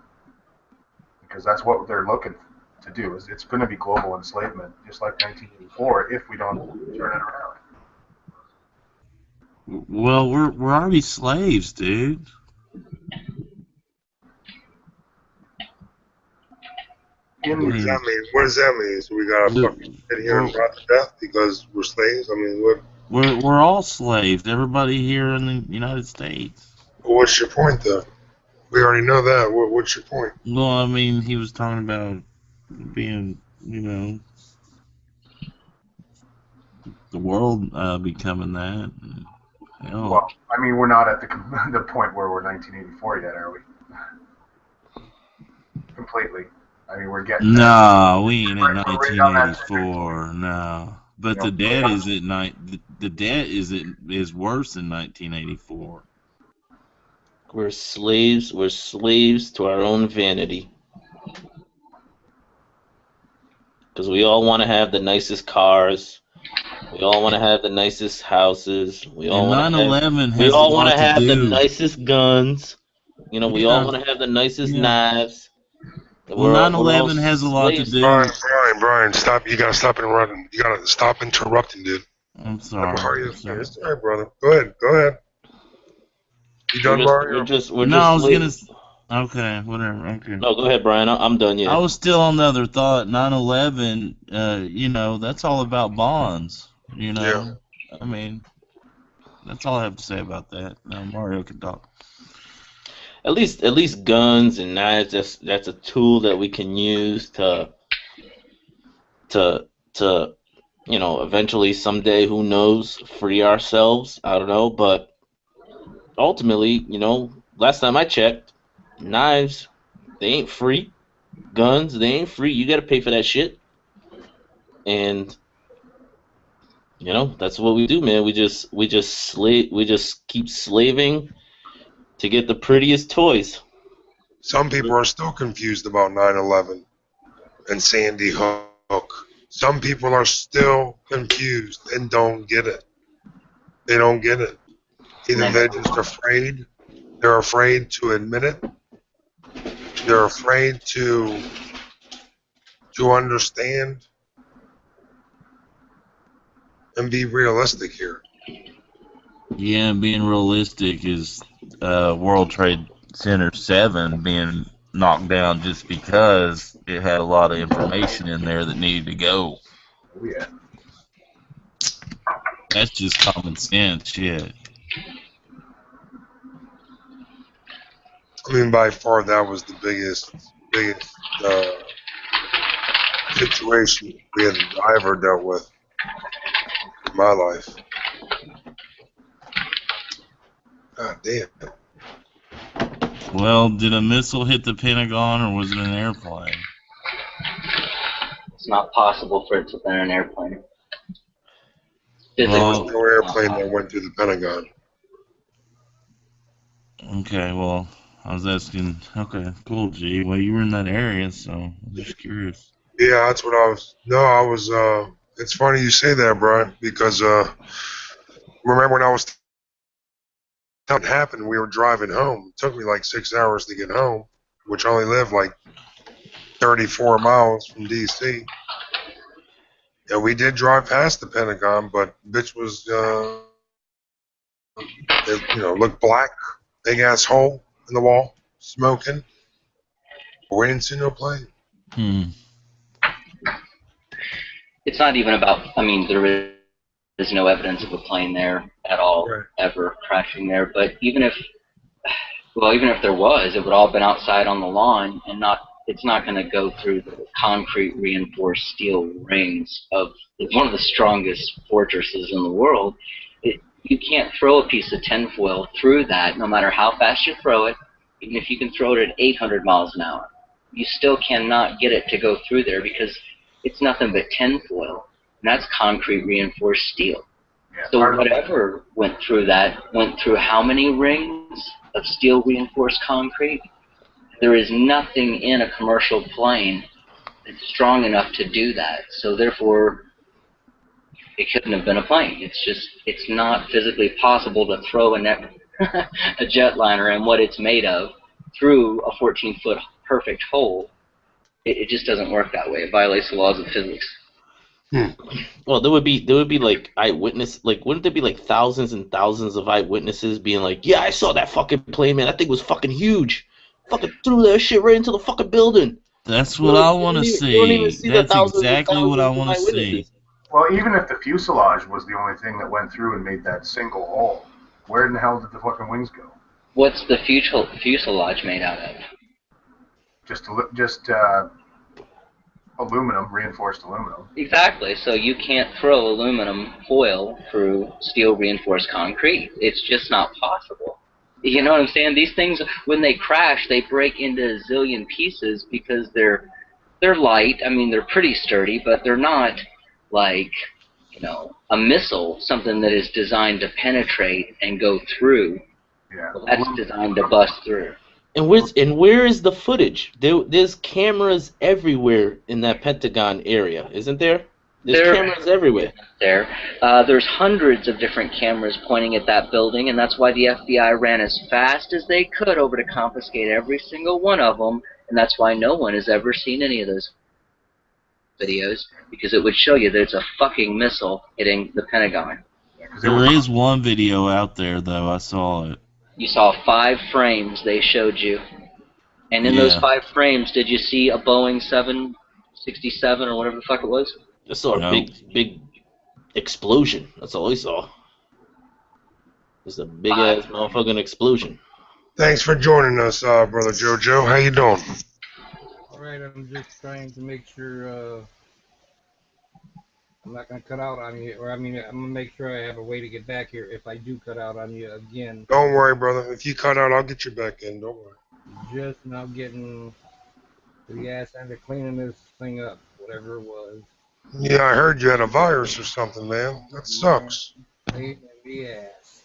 S5: Because that's what they're looking to do. It's going to be global enslavement, just like 1984, if we don't turn it around.
S6: Well, we're already slaves, dude.
S1: What does that mean? What does that mean? So we gotta fucking sit here and rot to death because we're slaves? I mean, what?
S6: We're all slaves. Everybody here in the United States.
S1: What's your point, though? We already know that. What's your point?
S6: Well, I mean, he was talking about being, the world becoming that. Hell.
S5: Well, I mean, we're not at the point where we're 1984 yet, are we? Completely. I mean, we're getting.
S6: No, we ain't at
S5: Right on that
S6: 1984. No, but the debt is at The debt is worse than 1984.
S4: We're slaves. We're slaves to our own vanity. Because we all want to have the nicest cars. We all want to have the nicest houses. We all want to have. We all want to have the nicest guns. We all want to have the nicest knives.
S6: Well, 9/11 has a lot to do.
S1: Brian, stop! You gotta stop interrupting. You gotta stop interrupting, dude.
S6: I'm sorry.
S1: It's all right, brother. Go ahead. You done, Mario?
S6: Okay, whatever. Okay.
S4: No, go ahead, Brian. I'm done yet.
S6: I was still on the other thought. 9/11. That's all about bonds.
S1: Yeah.
S6: I mean, that's all I have to say about that. Now Mario can talk.
S4: At least guns and knives. That's a tool that we can use to eventually someday, who knows, free ourselves. I don't know, but ultimately, last time I checked, knives, they ain't free. Guns, they ain't free. You gotta pay for that shit. And that's what we do, man. We just keep slaving to get the prettiest toys.
S1: Some people are still confused about 9/11 and Sandy Hook. Some people are still confused and don't get it. They don't get it. Either they're just afraid. They're afraid to admit it. They're afraid to understand and be realistic here.
S6: Yeah, being realistic is World Trade Center 7 being knocked down just because it had a lot of information in there that needed to go.
S5: Oh, yeah.
S6: That's just common sense shit.
S1: I mean, by far, that was the biggest situation I ever dealt with in my life. God damn.
S6: Well, did a missile hit the Pentagon or was it an airplane?
S2: It's not possible for it to have been an airplane.
S1: There was no airplane that went through the Pentagon.
S6: Okay, well, I was asking. Okay, cool, G. Well, you were in that area, so I'm just curious.
S1: Yeah, that's what I was. No, I was. It's funny you say that, Brian, because remember when I was something happened, we were driving home. It took me like 6 hours to get home, which I only live like 34 miles from D.C. And we did drive past the Pentagon, but bitch was They, look black, big ass hole in the wall, smoking. We didn't see no plane.
S2: It's not even about. I mean, there is no evidence of a plane there at all,
S1: Right.
S2: ever crashing there. But even if there was, it would all have been outside on the lawn, and it's not going to go through the concrete reinforced steel rings of one of the strongest fortresses in the world. You can't throw a piece of tinfoil through that, no matter how fast you throw it, even if you can throw it at 800 miles an hour. You still cannot get it to go through there because it's nothing but tinfoil, and that's concrete reinforced steel.
S5: Yeah,
S2: So whatever went through that went through how many rings of steel reinforced concrete? There is nothing in a commercial plane that's strong enough to do that. So therefore, it couldn't have been a plane. It's not physically possible to throw a jetliner and what it's made of through a 14-foot perfect hole. It just doesn't work that way. It violates the laws of physics.
S4: Well, there would be like eyewitness, like wouldn't there be like thousands and thousands of eyewitnesses being like, yeah, I saw that fucking plane, man. That thing was fucking huge. Fucking threw that shit right into the fucking building.
S6: That's what I want to see. That's exactly what I want to see.
S4: eyewitnesses.
S5: Well, even if the fuselage was the only thing that went through and made that single hole, where in the hell did the fucking wings go?
S2: What's the fuselage made out of?
S5: Just aluminum, reinforced aluminum.
S2: Exactly. So you can't throw aluminum foil through steel reinforced concrete. It's just not possible. You know what I'm saying? These things, when they crash, they break into a zillion pieces because they're light. I mean, they're pretty sturdy, but they're not like, a missile, something that is designed to penetrate and go through.
S5: Yeah.
S2: That's designed to bust through.
S4: And where is the footage? There's cameras everywhere in that Pentagon area, isn't there? There's cameras everywhere.
S2: There's hundreds of different cameras pointing at that building, and that's why the FBI ran as fast as they could over to confiscate every single one of them, and that's why no one has ever seen any of those videos, because it would show you that it's a fucking missile hitting the Pentagon.
S6: There is one video out there, though. I saw it.
S2: You saw 5 frames they showed you. And in those 5 frames, did you see a Boeing 767 or whatever the fuck it was?
S4: I saw a big explosion. That's all I saw. It's a big-ass motherfucking explosion.
S1: Thanks for joining us, Brother JoJo. How you doing?
S7: All right, I'm just trying to make sure I'm not going to cut out on you, or I'm going to make sure I have a way to get back here if I do cut out on you again.
S1: Don't worry, brother. If you cut out, I'll get you back in. Don't worry.
S7: Just now getting to the ass end of cleaning this thing up, whatever it was.
S1: Yeah, I heard you had a virus or something, man. That sucks.
S7: Pain in the ass.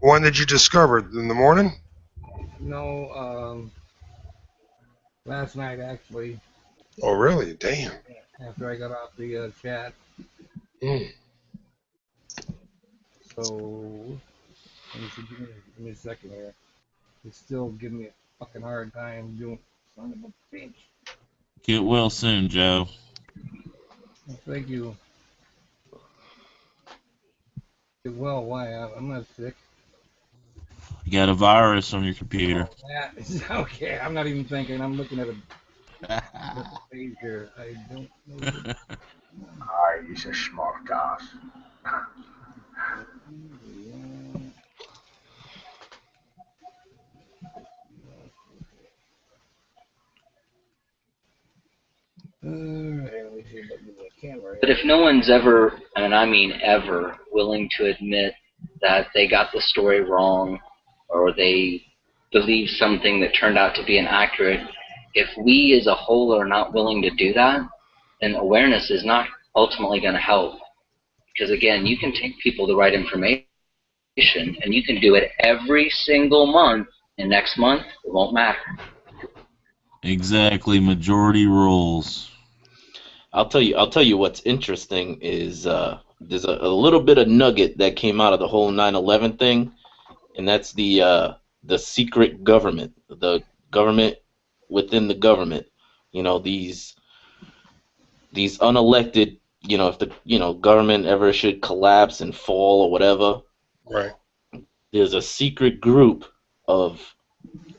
S1: When did you discover it? In the morning?
S7: No, last night actually.
S1: Oh, really? Damn.
S7: After I got off the chat. So, give me a second here. It's still giving me a fucking hard time doing. Son of a bitch.
S6: Get well soon, Joe.
S7: Thank you. Well, why? I'm not sick.
S6: You got a virus on your computer.
S7: Okay, I'm not even thinking. I'm looking at a page here. I don't know.
S5: He's a smart guy.
S2: But if no one's ever, and I mean ever, willing to admit that they got the story wrong or they believe something that turned out to be inaccurate, if we as a whole are not willing to do that, then awareness is not ultimately going to help. Because again, you can take people the right information and you can do it every single month, and next month it won't matter.
S6: Exactly, majority rules.
S4: I'll tell you what's interesting is there's a little bit of nugget that came out of the whole 9/11 thing, and that's the secret government, the government within the government. These unelected, if the government ever should collapse and fall or whatever,
S1: Right.
S4: there's a secret group of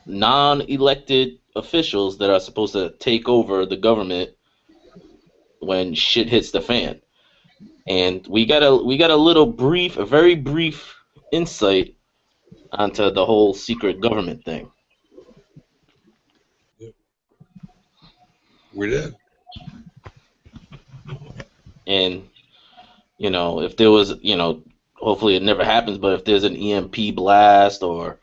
S4: non-elected officials that are supposed to take over the government when shit hits the fan. And we got a very brief insight onto the whole secret government thing.
S1: We did.
S4: And if there was, hopefully it never happens, but if there's an EMP blast or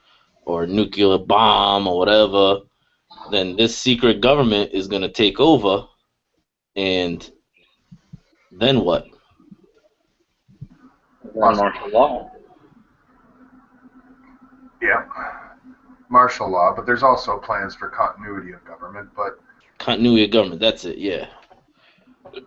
S4: nuclear bomb or whatever, then this secret government is going to take over, and then what?
S2: Run martial law.
S5: Yeah, martial law, but there's also plans for continuity of government. But
S4: Continuity of government, that's it, yeah.
S5: But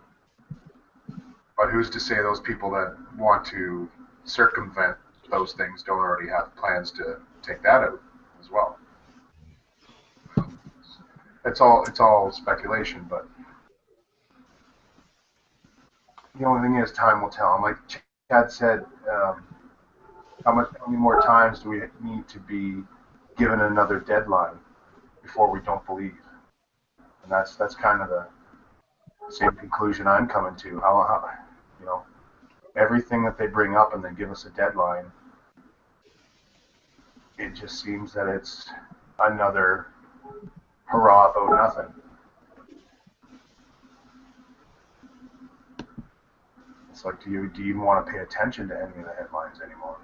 S5: who's to say those people that want to circumvent those things don't already have plans to take that out as well? It's all speculation, but the only thing is time will tell. And like Chad said, how many more times do we need to be given another deadline before we don't believe? And that's kind of the same conclusion I'm coming to. How everything that they bring up and then give us a deadline, it just seems that it's another hurrah about nothing. It's like, do you even want to pay attention to any of the headlines anymore?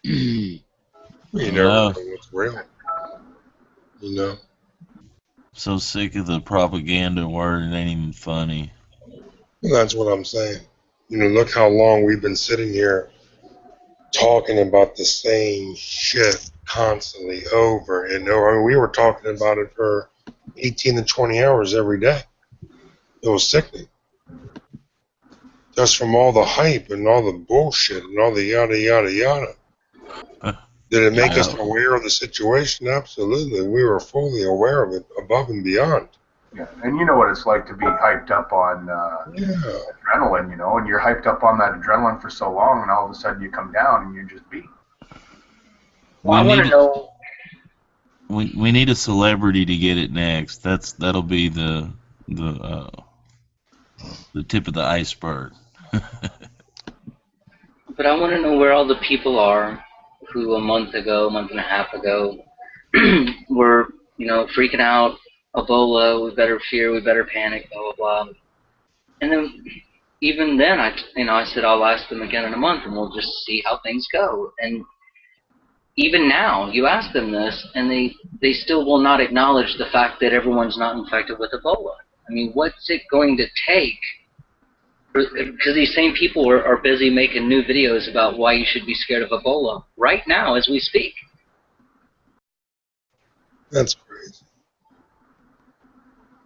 S1: You never know what's real.
S6: So sick of the propaganda word, it ain't even funny.
S1: That's what I'm saying. Look how long we've been sitting here talking about the same shit constantly over and over. I mean, we were talking about it for 18 to 20 hours every day. It was sickening. Just from all the hype and all the bullshit and all the yada, yada, yada. Did it make us aware of the situation? Absolutely. We were fully aware of it, above and beyond.
S5: Yeah, and you know what it's like to be hyped up on adrenaline, and you're hyped up on that adrenaline for so long, and all of a sudden you come down and you're just beat.
S2: Well, I want to know.
S6: We need a celebrity to get it next. That'll be the tip of the iceberg.
S2: But I want to know where all the people are who a month and a half ago, were, freaking out, Ebola, we better fear, we better panic, blah, blah, blah. And then, even then, I said I'll ask them again in a month and we'll just see how things go. And even now, you ask them this and they still will not acknowledge the fact that everyone's not infected with Ebola. I mean, what's it going to take? Because these same people are busy making new videos about why you should be scared of Ebola right now as we speak.
S1: That's crazy.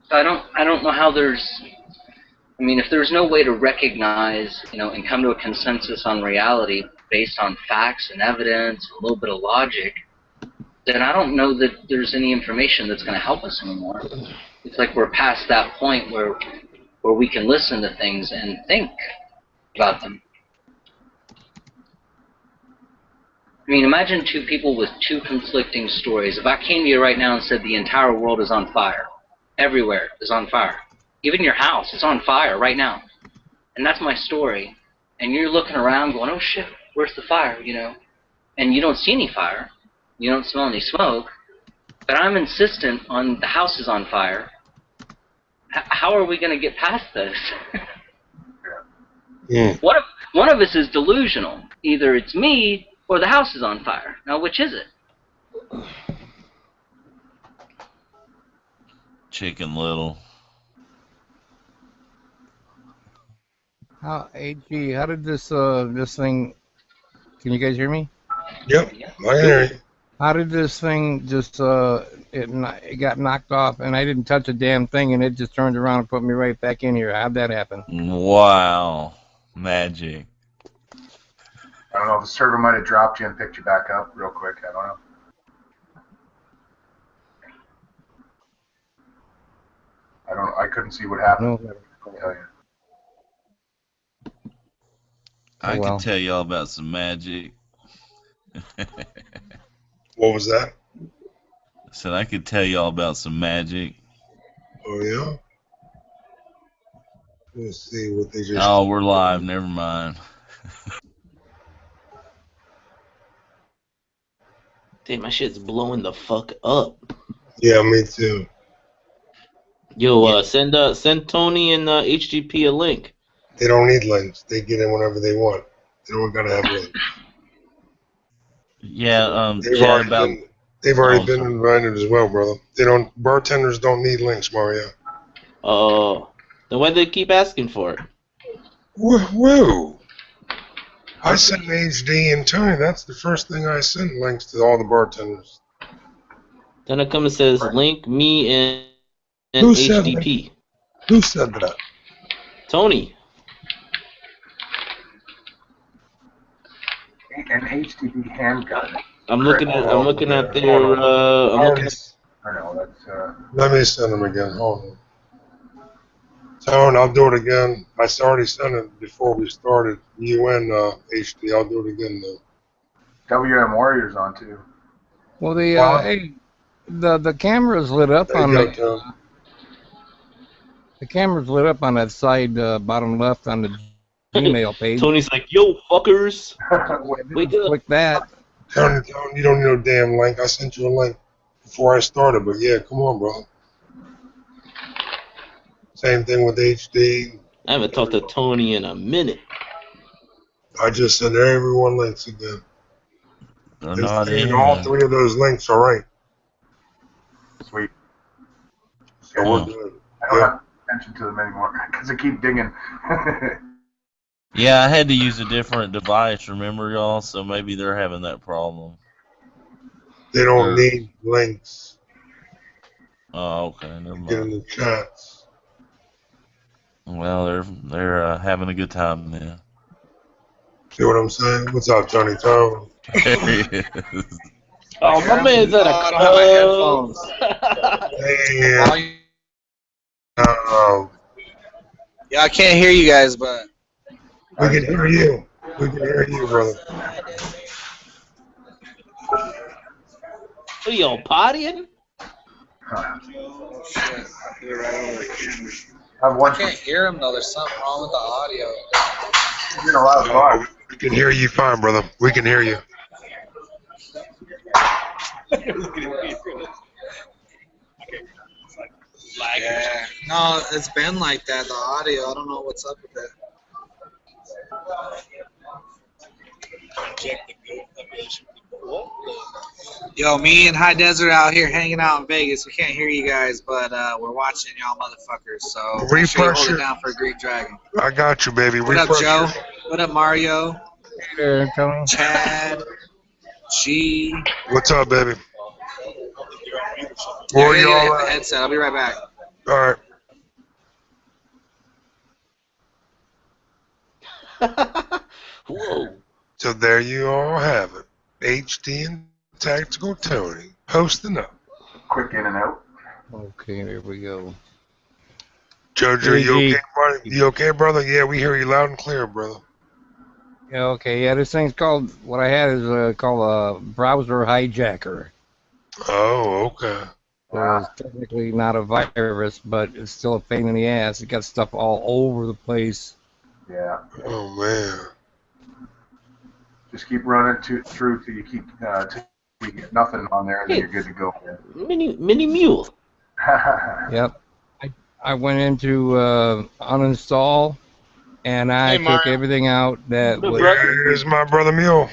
S2: So I don't know how if there's no way to recognize, and come to a consensus on reality based on facts and evidence, a little bit of logic, then I don't know that there's any information that's going to help us anymore. It's like we're past that point where we can listen to things and think about them. I mean, imagine two people with two conflicting stories. If I came to you right now and said the entire world is on fire, everywhere is on fire, even your house is on fire right now, and that's my story, and you're looking around going, oh shit, where's the fire, and you don't see any fire, you don't smell any smoke, but I'm insistent on the house is on fire. How are we going to get past this?
S1: Yeah.
S2: One of us is delusional. Either it's me or the house is on fire. Now, which is it?
S6: Chicken Little.
S7: How did this thing? Can you guys hear me?
S1: Yep, I hear you.
S7: How did this thing just it got knocked off and I didn't touch a damn thing and it just turned around and put me right back in here? How'd that happen?
S6: Wow, magic.
S5: I don't know, the server might have dropped you and picked you back up real quick. I don't know. I couldn't see what happened.
S7: No.
S5: I'll tell you.
S6: I
S7: well.
S6: can tell y'all about some magic.
S1: What was that?
S6: Said I could tell y'all about some magic.
S1: Oh yeah. Let's see what they just.
S6: Oh, we're live. Never mind.
S4: Damn, my shit's blowing the fuck up.
S1: Yeah, me too.
S4: Yo, send Tony and HGP a link.
S1: They don't need links. They get in whenever they want. They don't gotta have links.
S6: Yeah,
S1: They've
S6: chat
S1: already
S6: about.
S1: been. They've already
S6: Oh,
S1: been
S6: sorry.
S1: invited as well, brother. They don't. Bartenders don't need links, Mario.
S4: Oh, then why they keep asking for it?
S1: Whoa! I sent HD and Tony. That's the first thing I sent links to all the bartenders.
S4: Then it comes and says link me and
S1: Who said
S4: HDP.
S1: Who said that?
S4: Tony.
S5: An HTB handgun.
S4: I'm looking at their
S5: I know that's.
S1: Let me send them again. Hold on. Tone, I'll do it again. I already sent it before we started. UN HD. I'll do it again though.
S5: WM Warriors on too.
S7: Well,
S1: Well,
S7: the camera's lit up
S1: There
S7: on
S1: you go,
S7: the
S1: Tone.
S7: the camera's lit up on that side bottom left on the Gmail page.
S4: Tony's like, yo, fuckers. Wake up.
S7: Click that.
S1: Tone, you don't need no damn link. I sent you a link before I started, but yeah, come on, bro. Same thing with HD.
S4: I haven't talked to Tony in a minute.
S1: I just sent everyone links again.
S6: They're not
S1: And
S6: in.
S1: all three of those links are right.
S5: Sweet.
S1: So
S6: Oh.
S1: we're good.
S5: I don't have attention to them anymore because I keep digging.
S6: Yeah, I had to use a different device, remember, y'all? So maybe they're having that problem.
S1: They don't need links
S6: Oh, okay, never
S1: to get in
S6: mind.
S1: the chats.
S6: Well, they're having a good time then.
S1: See what I'm saying? What's up, Tony Tone?
S6: There he is.
S4: Oh, my man's at a
S8: I don't have my
S4: club.
S1: Hey,
S8: Yeah, I can't hear you guys, but
S1: we can hear you. We can hear you, brother.
S4: What are y'all partying?
S8: oh shit, I put it right over the camera.
S5: I've
S8: I
S5: one
S8: can't hear him though. There's something wrong with the audio.
S5: in a loud bar.
S1: We can hear you fine, brother. We can hear you.
S8: Yeah. No, it's been like that. The audio. I don't know what's up with it. Yo, me and High Desert out here hanging out in Vegas. We can't hear you guys, but we're watching y'all motherfuckers. So make sure you hold it down for Green Dragon.
S1: I got you, baby.
S8: What up,
S1: Refresh
S8: Joe?
S1: your-
S8: What up, Mario?
S7: Hey there, Tony.
S8: Chad? G?
S1: What's up, baby?
S8: Yeah,
S1: Where
S8: yeah,
S1: y'all
S8: hit the
S1: at?
S8: headset. I'll be right back.
S1: All right.
S4: Whoa.
S1: So there you all have it. HD and Tactical Tony posting up.
S5: Quick in and out.
S7: Okay, there we go.
S1: Jojo, you
S7: Hey,
S1: okay, brother? You okay, brother? Yeah, we hear you loud and clear, brother.
S7: Yeah, okay, yeah, this thing's called, what I had is called a browser hijacker.
S1: Oh, okay.
S7: So it's technically not a virus, but it's still a pain in the ass. It got stuff all over the place.
S5: Yeah.
S1: Oh, man.
S5: Just keep running through till you keep till you get nothing on there, and then you're good to go.
S4: Mini mule.
S7: Yep. I went into uninstall, and I
S9: Hey,
S7: took
S9: Mario.
S7: everything out that was
S1: There's my brother Mule.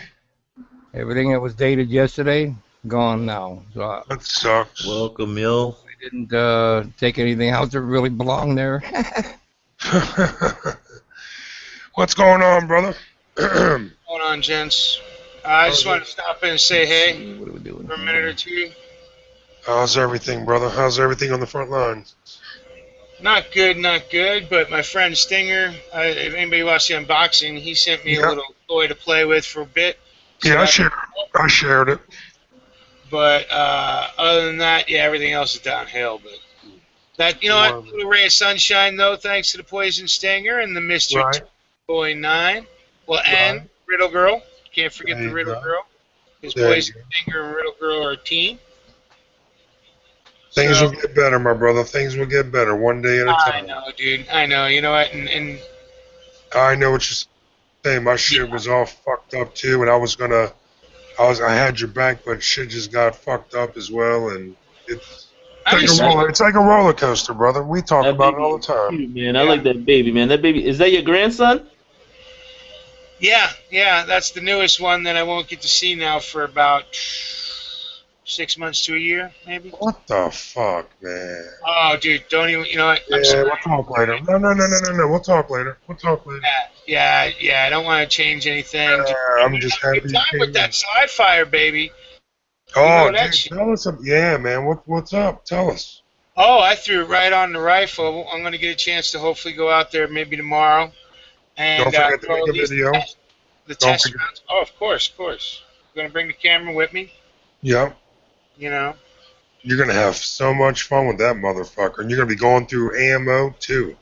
S7: everything that was dated yesterday, gone now. So I
S1: That sucks.
S3: Welcome, Mill.
S7: didn't take anything out that really belonged there.
S1: What's going on, brother?
S9: Going on, gents? I just wanted to stop in and say hey
S7: What are we doing?
S9: for a minute or two.
S1: How's everything, brother? How's everything on the front lines?
S9: Not good, but my friend Stinger, if anybody watched the unboxing, he sent me
S1: Yeah.
S9: a little toy to play with for a bit. So
S1: Yeah,
S9: that-
S1: I shared it.
S9: But other than that, yeah, everything else is downhill. But that, you know what, little ray of sunshine, though, thanks to the Poison Stinger and the Mr.
S1: Right.
S9: Boy 9. Well, and Riddle Girl. Can't forget
S1: There
S9: the
S1: you
S9: Riddle
S1: go.
S9: Girl. Because
S1: There
S9: Poison
S1: you go.
S9: Finger and Riddle Girl are a team.
S1: Things
S9: So
S1: will get better, my brother. Things will get better one day at a
S9: I
S1: time.
S9: know, dude. I know. You know what? And
S1: I know what you're saying. My shit was all fucked up too, and I had your back, but shit just got fucked up as well, and it's
S9: I
S1: like
S9: just
S1: it's like a roller coaster, brother. We talk
S4: That
S1: about it
S4: baby
S1: all
S4: is
S1: the time.
S4: cute, man. I like that baby, man. That baby, is that your grandson?
S9: yeah. That's the newest one that I won't get to see now for about 6 months to a year, maybe.
S1: What the fuck, man?
S9: Oh, dude, don't even. You know what? I'm
S1: Yeah,
S9: sorry.
S1: we'll talk later. No. We'll talk later.
S9: Yeah. I don't want to change anything.
S1: I'm just happy
S9: Good
S1: you
S9: time
S1: came
S9: with
S1: in.
S9: that slide fire, baby.
S1: Oh,
S9: know that
S1: dude,
S9: shit.
S1: tell us. Yeah, man. What's up? Tell us.
S9: Oh, I threw it right on the rifle. I'm going to get a chance to hopefully go out there maybe tomorrow and
S1: Don't forget to
S9: throw
S1: make
S9: at
S1: a
S9: least
S1: video.
S9: the
S1: Don't
S9: test
S1: forget.
S9: rounds. Oh, of course. I'm going to bring the camera with me.
S1: Yep.
S9: You know.
S1: You're gonna have so much fun with that motherfucker, and you're gonna be going through AMO too.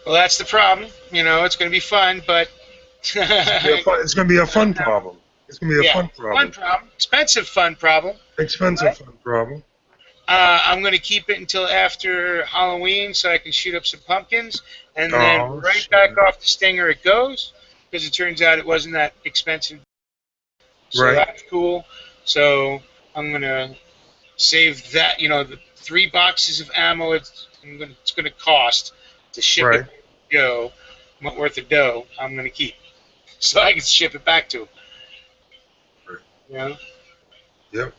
S9: Well, that's the problem. You know, it's going to be fun, but
S1: It's gonna be a fun problem. It's gonna be a fun problem.
S9: Fun problem. Expensive fun problem.
S1: Expensive fun problem.
S9: I'm going to keep it until after Halloween so I can shoot up some pumpkins, and then back off the Stinger it goes, because it turns out it wasn't that expensive. So that's cool. So I'm going to save that, you know, the 3 boxes of ammo it's going to cost to ship it go, worth of dough, I'm going to keep. So I can ship it back to him. You know?
S1: Yep.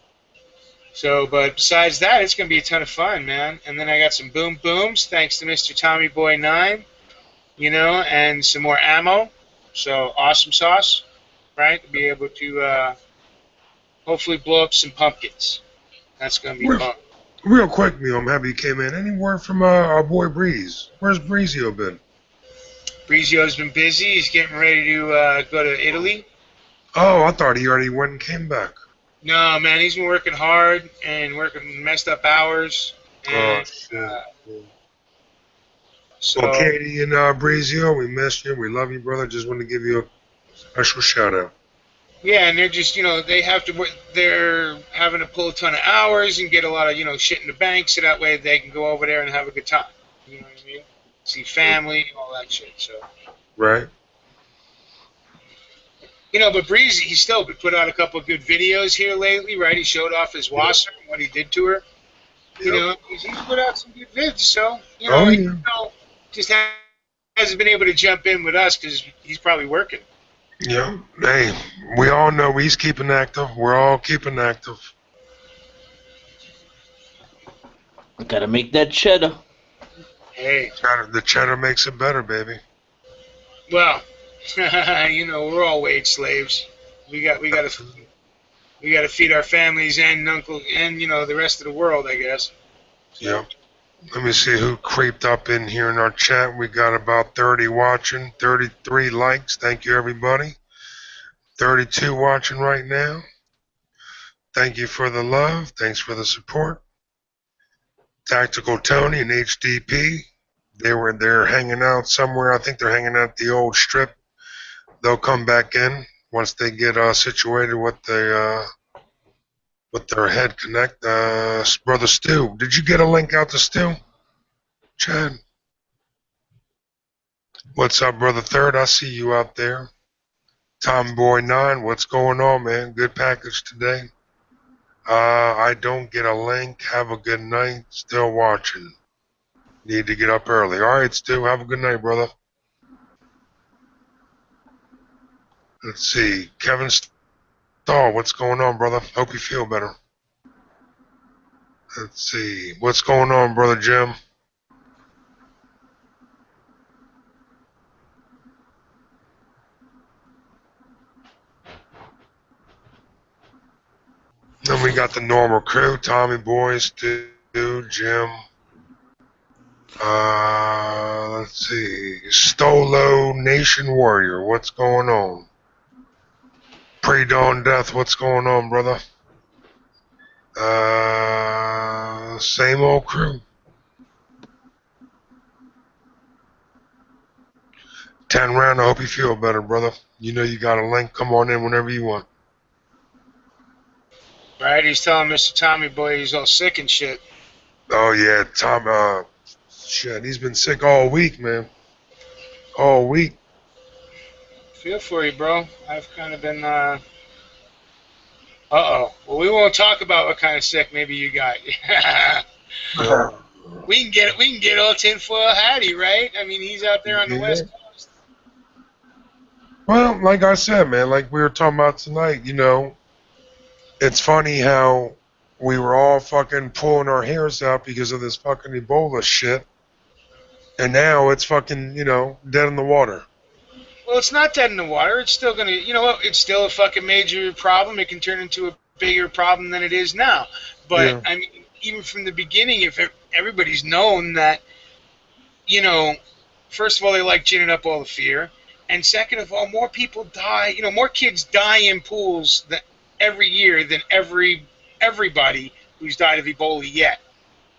S9: So, but besides that, it's going to be a ton of fun, man. And then I got some boom booms, thanks to Mr. Tommy Boy 9, you know, and some more ammo. So, awesome sauce, right? To be able to hopefully blow up some pumpkins. That's going to be fun.
S1: Real quick, Neil, I'm happy you came in. Any word from our boy Breeze? Where's Breezio been?
S9: Breezio's been busy. He's getting ready to go to Italy.
S1: Oh, I thought he already went and came back.
S9: No, man, he's been working hard and working messed up hours. And,
S1: shit.
S9: So,
S1: well, Katie and Breezio, we missed you. We love you, brother. Just want to give you a special shout out.
S9: yeah, and they're just, you know, they have to work. They're having to pull a ton of hours and get a lot of, you know, shit in the bank so that way they can go over there and have a good time. You know what I mean? See family, all that shit. So.
S1: Right.
S9: You know, but Breezy, he's still put out a couple of good videos here lately, right? He showed off his wasser and what he did to her. You know, he's put out some good vids, so, you know, he still just hasn't been able to jump in with us because he's probably working.
S1: Yeah. Hey, we all know he's keeping active. We're all keeping active.
S4: Gotta make that cheddar.
S9: Hey.
S1: The cheddar makes it better, baby.
S9: Well, you know, we're all wage slaves. We got to feed our families and uncle and, you know, the rest of the world, I guess.
S1: Yep. Let me see who creeped up in here in our chat. We got about 30 watching, 33 likes. Thank you, everybody. 32 watching right now. Thank you for the love. Thanks for the support. Tactical Tony and HDP. They're hanging out somewhere. I think they're hanging out at the old strip. They'll come back in once they get situated with their head connect. Brother Stu, did you get a link out to Stu? Chad. What's up, Brother Third? I see you out there. Tomboy 9, what's going on, man? Good package today. I don't get a link. Have a good night. Still watching. Need to get up early. All right, Stu, have a good night, brother. Let's see. Kevin Stahl, what's going on, brother? Hope you feel better. Let's see. What's going on, Brother Jim? Then we got the normal crew. Tommy Boy, Stu, Jim. Let's see. Stolo Nation Warrior, what's going on? Pre-Dawn Death, what's going on, brother? Same old crew. 10 round, I hope you feel better, brother. You know you got a link. Come on in whenever you want.
S9: Right? He's telling Mr. Tommy Boy he's all sick and shit.
S1: Oh yeah, Tom. Shit, he's been sick all week, man. All week.
S9: Feel for you, bro. I've kind of been. Uh-oh. Well, we won't talk about what kind of sick maybe you got.
S1: Yeah.
S9: We can get old tinfoil Hattie, right? I mean, he's out there on the
S1: Yeah.
S9: West Coast.
S1: Well, like I said, man, like we were talking about tonight, you know, it's funny how we were all fucking pulling our hairs out because of this fucking Ebola shit, and now it's fucking, you know, dead in the water.
S9: Well, it's not dead in the water. It's still gonna, you know what? It's still a fucking major problem. It can turn into a bigger problem than it is now. But
S1: Yeah.
S9: I mean, even from the beginning, if everybody's known that, you know, first of all, they like ginning up all the fear, and second of all, more people die. You know, more kids die in pools every year than everybody who's died of Ebola yet.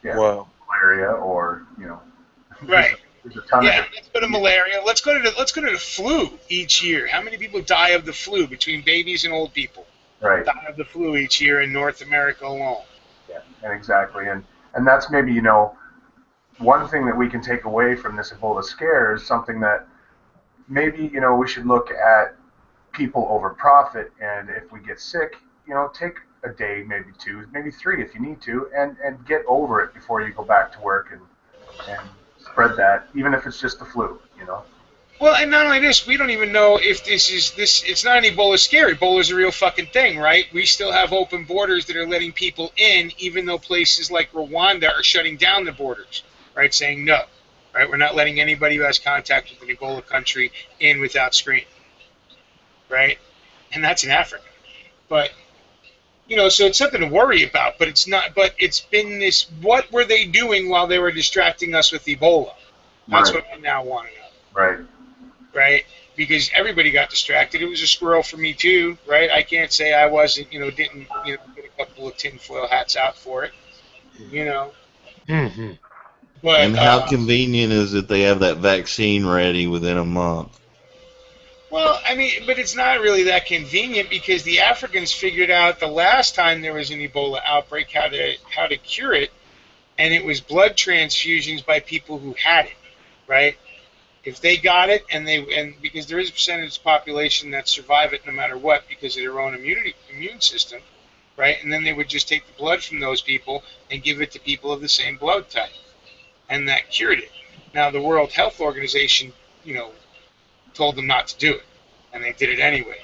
S5: Yeah.
S1: Wow.
S5: Malaria, or you know.
S9: Right.
S5: There's a ton
S9: Yeah,
S5: of
S9: let's go to malaria. Let's go to the flu each year. How many people die of the flu between babies and old people?
S5: right.
S9: Die of the flu each year in North America alone.
S5: Yeah, and exactly, and that's maybe, you know, one thing that we can take away from this Ebola scare is something that maybe, you know, we should look at people over profit, and if we get sick, you know, take a day, maybe two, maybe three if you need to, and get over it before you go back to work and spread that, even if it's just the flu, you know.
S9: Well, and not only this, we don't even know if it's not an Ebola scare. Ebola is a real fucking thing, right? We still have open borders that are letting people in, even though places like Rwanda are shutting down the borders, right? Saying no, right? We're not letting anybody who has contact with an Ebola country in without screening, right? And that's in Africa. But, you know, so it's something to worry about, but it's not, but it's been this, what were they doing while they were distracting us with Ebola? That's
S5: Right.
S9: what we now want to know.
S5: Right.
S9: Right? Because everybody got distracted. It was a squirrel for me too, right? I can't say I wasn't, you know, didn't, you know, get a couple of tinfoil hats out for it, you know.
S1: Mm-hmm.
S9: But
S6: And how convenient is it they have that vaccine ready within a month?
S9: well, I mean, but it's not really that convenient because the Africans figured out the last time there was an Ebola outbreak how to cure it, and it was blood transfusions by people who had it, right? If they got it, and because there is a percentage of the population that survive it no matter what because of their own immune system, right? And then they would just take the blood from those people and give it to people of the same blood type, and that cured it. Now the World Health Organization, you know, told them not to do it, and they did it anyway.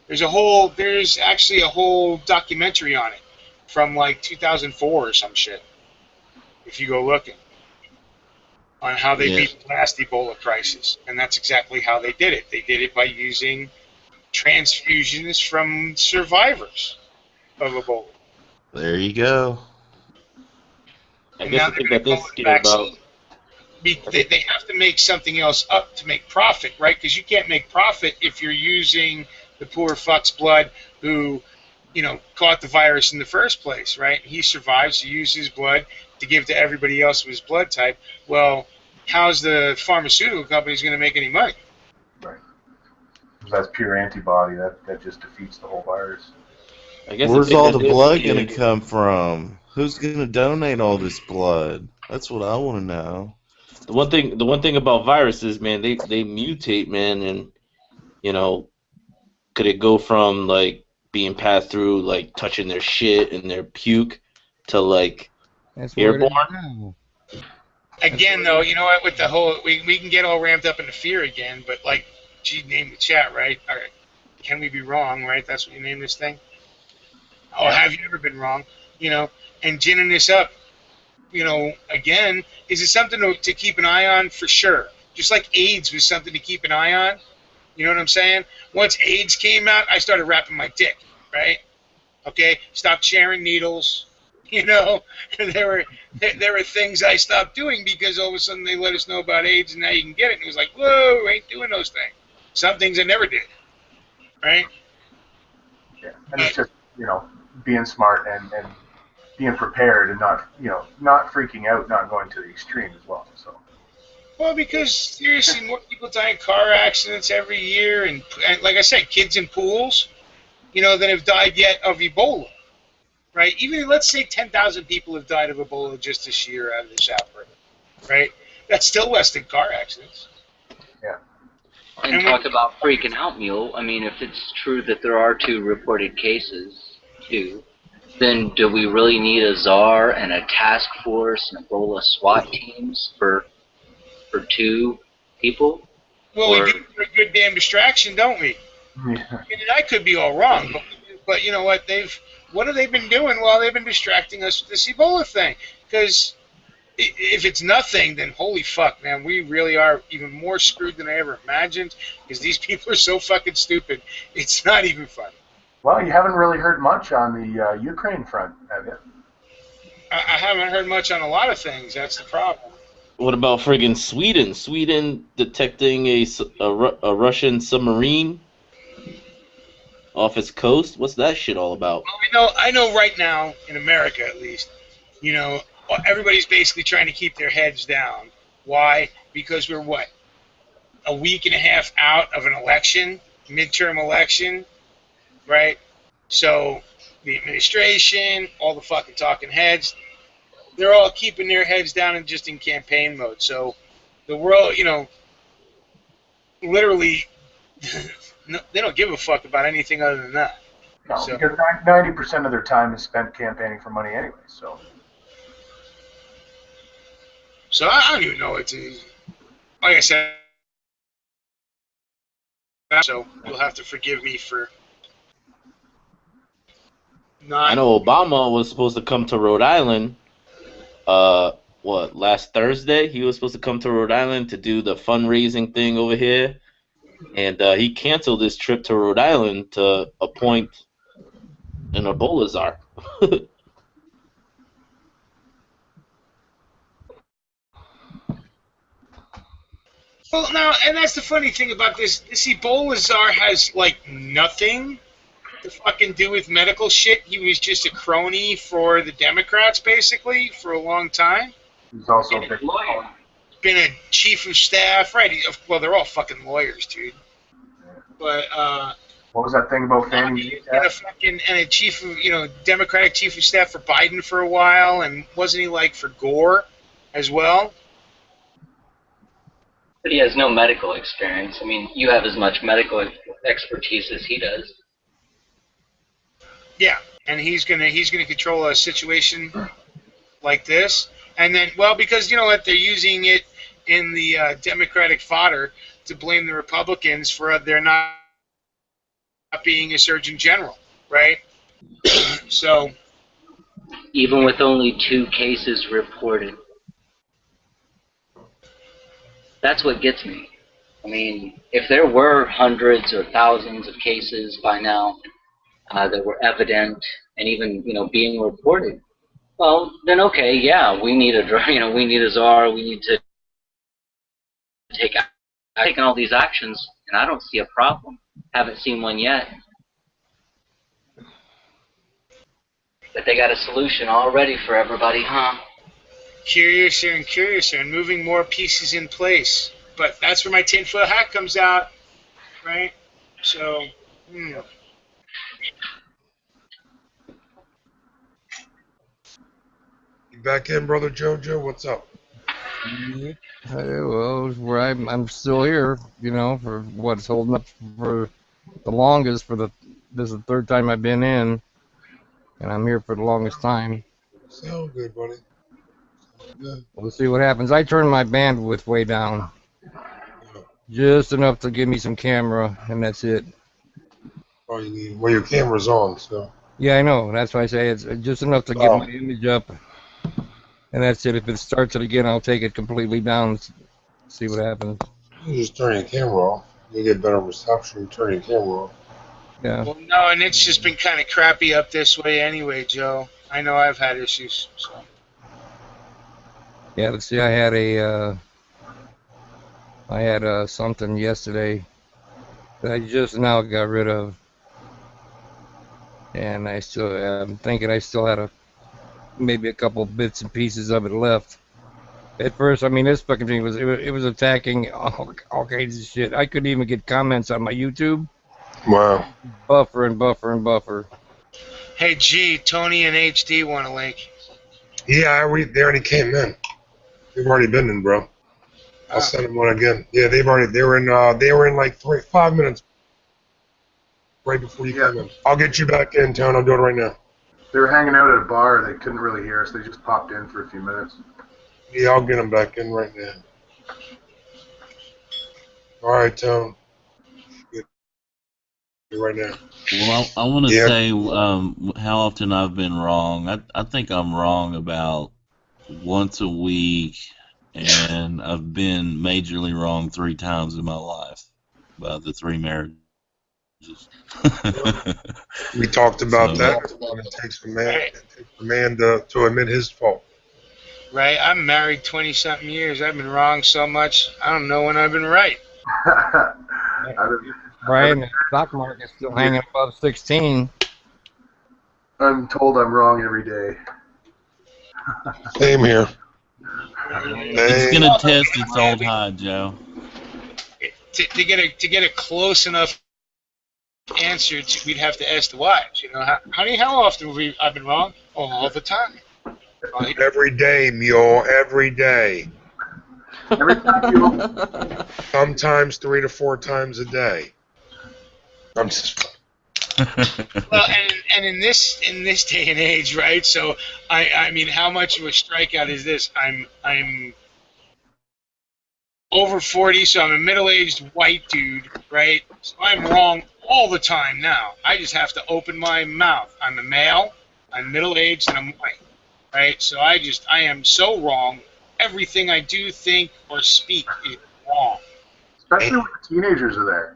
S9: There's actually a whole documentary on it from like 2004 or some shit. If you go looking. On how they beat the last Ebola crisis. And that's exactly how they did it. They did it by using transfusions from survivors of Ebola.
S6: There you go.
S4: I guess the thing that they're scared about.
S9: They have to make something else up to make profit, right? Because you can't make profit if you're using the poor fuck's blood who, you know, caught the virus in the first place, right? He survives, he used his blood to give to everybody else of his blood type. Well, how's the pharmaceutical companies going to make any money?
S5: Right. That's pure antibody. That just defeats the whole virus.
S4: I guess
S6: Where's all the blood
S4: going
S6: going to come from? Who's going to donate all this blood? That's what I want to know.
S4: The one thing about viruses, man, they mutate, man, and you know, could it go from like being passed through like touching their shit and their puke to like airborne?
S9: Again, though, you know what? With the whole, we can get all ramped up into fear again, but like, G named the chat, right? All right. Can we be wrong, right? That's what you named this thing. Oh, have you ever been wrong? You know, and ginning this up, you know, again, is it something to keep an eye on? For sure. Just like AIDS was something to keep an eye on. You know what I'm saying? Once AIDS came out, I started wrapping my dick, right? Okay? Stopped sharing needles. You know, there were things I stopped doing because all of a sudden they let us know about AIDS and now you can get it. And it was like, whoa, I ain't doing those things. Some things I never did, right?
S5: Yeah, and it's just, you know, being smart and being prepared and not, you know, not freaking out, not going to the extreme as well. So.
S9: Well, because seriously, more people die in car accidents every year, and like I said, kids in pools, you know, than have died yet of Ebola. right? Even let's say 10,000 people have died of Ebola just this year out of this outbreak, right? That's still less than car accidents.
S5: Yeah.
S2: And talk about freaking out, Mule. I mean, if it's true that there are 2 reported cases, then do we really need a czar and a task force and Ebola SWAT teams for 2 people?
S9: Well, we do it for a good damn distraction, don't we?
S5: Yeah.
S9: I mean, I could be all wrong, but you know what? What have they been doing while they've been distracting us with this Ebola thing? Because if it's nothing, then holy fuck, man, we really are even more screwed than I ever imagined. Because these people are so fucking stupid. It's not even funny.
S5: Well, you haven't really heard much on the Ukraine front, have you?
S9: I haven't heard much on a lot of things. That's the problem.
S4: What about friggin' Sweden? Sweden detecting a Russian submarine off its coast? What's that shit all about?
S9: Well, I know right now, in America at least, you know, everybody's basically trying to keep their heads down. Why? Because we're what? A week and a half out of an election, midterm election, right? So the administration, all the fucking talking heads, they're all keeping their heads down and just in campaign mode. So the world, you know, literally, they don't give a fuck about anything other than that.
S5: No,
S9: So-
S5: because 90% of their time is spent campaigning for money anyway. So
S9: I don't even know what to. Like I said, so you'll have to forgive me for not.
S4: I know Obama was supposed to come to Rhode Island. Last Thursday he was supposed to come to Rhode Island to do the fundraising thing over here, and he canceled his trip to Rhode Island to appoint an Ebola czar.
S9: Well, now, and that's the funny thing about this. This Ebola czar has like nothing to fucking do with medical shit. He was just a crony for the Democrats, basically, for a long time.
S5: he's also
S2: And a lawyer.
S9: Been a chief of staff, right? Well, they're all fucking lawyers, dude. But
S5: what was that thing about Fannie
S9: he's
S5: Mae?
S9: been a fucking and a chief of Democratic chief of staff for Biden for a while, and wasn't he like for Gore as well?
S2: But he has no medical experience. I mean, you have as much medical expertise as he does.
S9: Yeah, and he's gonna control a situation like this, and then because you know what, they're using it in the Democratic fodder to blame the Republicans for there not being a Surgeon General, right? So
S2: Even with only 2 cases reported. That's what gets me. I mean, if there were hundreds or thousands of cases by now that were evident and even being reported, well, then okay, yeah, we need we need a czar, we need to taking all these actions, and I don't see a problem. Haven't seen one yet. But they got a solution already for everybody, huh?
S9: curiouser and curiouser and moving more pieces in place. But that's where my tinfoil hat comes out, right? So,
S1: You back in, brother JoJo? What's up?
S7: Well, where I'm still here, for what's holding up for the longest. This is the 3rd time I've been in, and I'm here for the longest time.
S1: Sound good, buddy. Good.
S7: We'll see what happens. I turned my bandwidth way down, just enough to give me some camera, and that's it.
S1: Oh, you need, well, your camera's on, so.
S7: Yeah, I know. That's why I say it's just enough to get my image up, and that's it. If it starts it again, I'll take it completely down. See what happens.
S1: You just turn your camera off. You get better reception. Turn your camera off.
S7: Yeah.
S9: well, no, and it's just been kind of crappy up this way anyway, Joe. I know I've had issues. So.
S7: Yeah, let's see. I had something yesterday that I just now got rid of, and I'm thinking I still had maybe a couple bits and pieces of it left. At first, I mean, this fucking thing it was attacking all kinds of shit. I couldn't even get comments on my YouTube.
S1: Wow.
S7: Buffer and buffer and buffer.
S9: Hey, G, Tony and HD want a link.
S1: Yeah, they already came in. They've already been in, bro. I'll send them one again. Yeah, they were in like 5 minutes right before you came in. I'll get you back in, Tone. I'll do it right now.
S5: They were hanging out at a bar. They couldn't really hear us. They just popped in for a few minutes.
S1: Yeah, I'll get them back in right now. All right, Tone. Right now.
S6: Well, I want to say how often I've been wrong. I think I'm wrong about once a week, and I've been majorly wrong 3 times in my life about the 3 marriages.
S1: We talked about that. It takes a man to admit his fault.
S9: Right? I'm married 20-something years. I've been wrong so much, I don't know when I've been right.
S7: Brian, the stock market's still hanging above 16.
S5: I'm told I'm wrong every day.
S1: Same here.
S6: It's gonna test its old high, Joe.
S9: To get a close enough answer, we'd have to ask the wives. You know, honey, how often have I've been wrong? Oh, all the time.
S1: Every day, mule. Every day.
S5: Every time
S1: Sometimes 3 to 4 times a day. I'm just.
S9: Well, and in this day and age, right? So I mean, how much of a strikeout is this? I'm over 40, so I'm a middle-aged white dude, right? So I'm wrong all the time now. I just have to open my mouth. I'm a male, I'm middle-aged, and I'm white, right? So I am so wrong. Everything I do, think, or speak is wrong.
S5: Especially when the teenagers are there.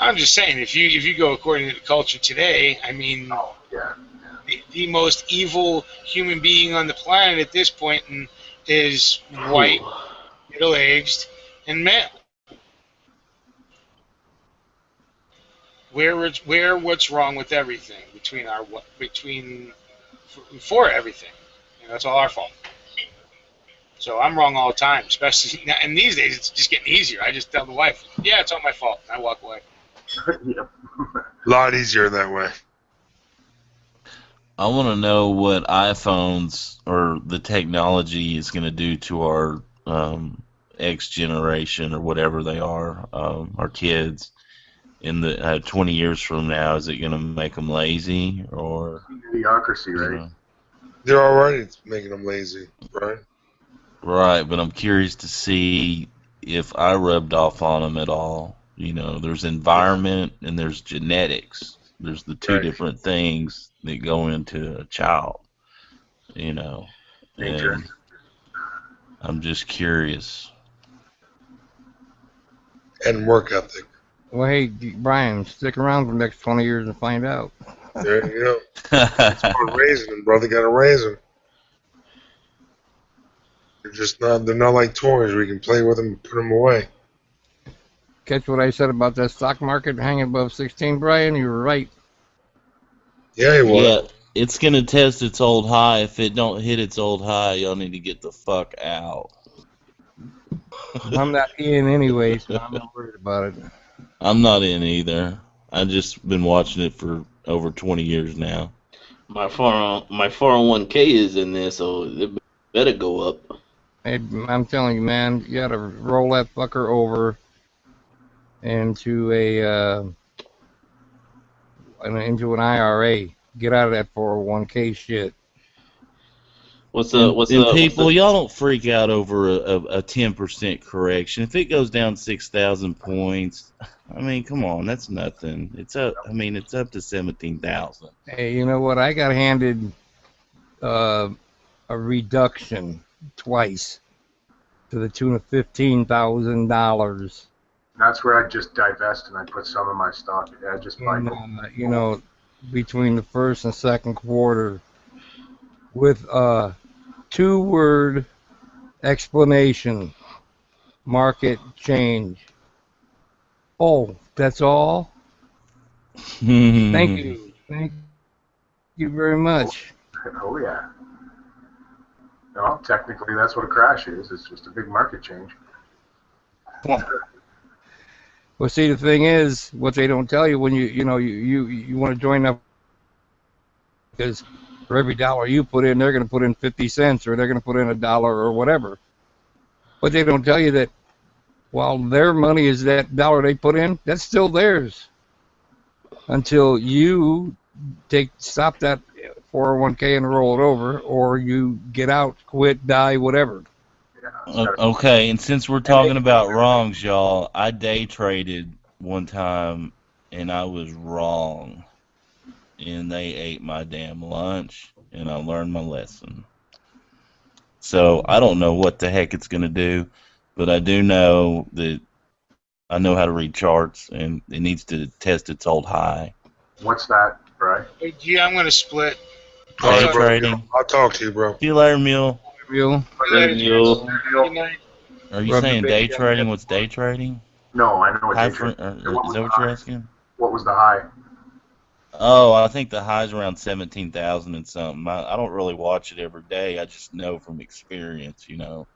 S9: I'm just saying, if you go according to the culture today, I mean, the most evil human being on the planet at this point is white, middle-aged, and male. What's wrong with everything for everything? You know, it's all our fault. So I'm wrong all the time, especially and these days it's just getting easier. I just tell the wife, yeah, it's all my fault, and I walk away.
S1: A lot easier that way.
S6: I want to know what iPhones or the technology is going to do to our X generation or whatever they are, our kids. In the 20 years from now, is it going to make them lazy or?
S5: Idiocracy, right?
S6: know?
S1: They're already making them lazy, right?
S6: Right, but I'm curious to see if I rubbed off on them at all. You know, there's environment and there's genetics. There's the two different things that go into a child. You know, and I'm just curious.
S1: And work ethic.
S7: Well, hey, Brian, stick around for the next 20 years and find out.
S1: There you go. That's called raising them, brother. Got to raise them. They're not like toys. We can play with them and put them away.
S7: Catch what I said about that stock market hanging above 16, Brian? You were right.
S1: Yeah, he was.
S6: Yeah, it's going to test its old high. If it don't hit its old high, y'all need to get the fuck out.
S7: I'm not in anyway, so I'm not worried about it.
S6: I'm not in either. I've just been watching it for over 20 years now.
S4: My 401k is in there, so it better go up.
S7: Hey, I'm telling you, man, you gotta roll that fucker over into into an IRA. Get out of that 401k shit.
S6: People, y'all don't freak out over a 10% correction. If it goes down 6,000 points, I mean, come on, that's nothing. It's up. I mean, it's up to 17,000.
S7: Hey, you know what? I got handed a reduction twice to the tune of $15,000.
S5: That's where I just divest and I put some of my stock. I just buy.
S7: You know, between the first and second quarter, with a 2-word explanation: market change. Oh, that's all? Thank you. Thank you very much.
S5: Oh, yeah. No, technically that's what a crash is. It's just a big market change.
S7: Well, see, the thing is, what they don't tell you when you want to join up, because for every dollar you put in, they're going to put in 50 cents, or they're going to put in $1 or whatever. But they don't tell you that while their money is that dollar they put in, that's still theirs until you stop that 401k and roll it over, or you get out, quit, die, whatever.
S6: Okay, and since we're talking about wrongs, y'all, I day traded one time and I was wrong. And they ate my damn lunch and I learned my lesson. So I don't know what the heck it's going to do, but I do know that I know how to read charts and it needs to test its old high.
S5: What's that, right?
S9: Hey, G, I'm going to split.
S6: Day trading.
S1: I'll talk to you, bro.
S6: See you later, Mule.
S7: Mule.
S9: Good night.
S6: Are you saying day trading? What's day trading?
S5: No, I know what
S6: High
S5: day trading
S6: is that what you're asking?
S5: What was the high?
S6: Oh, I think the high's around 17,000 and something. I don't really watch it every day. I just know from experience, you know.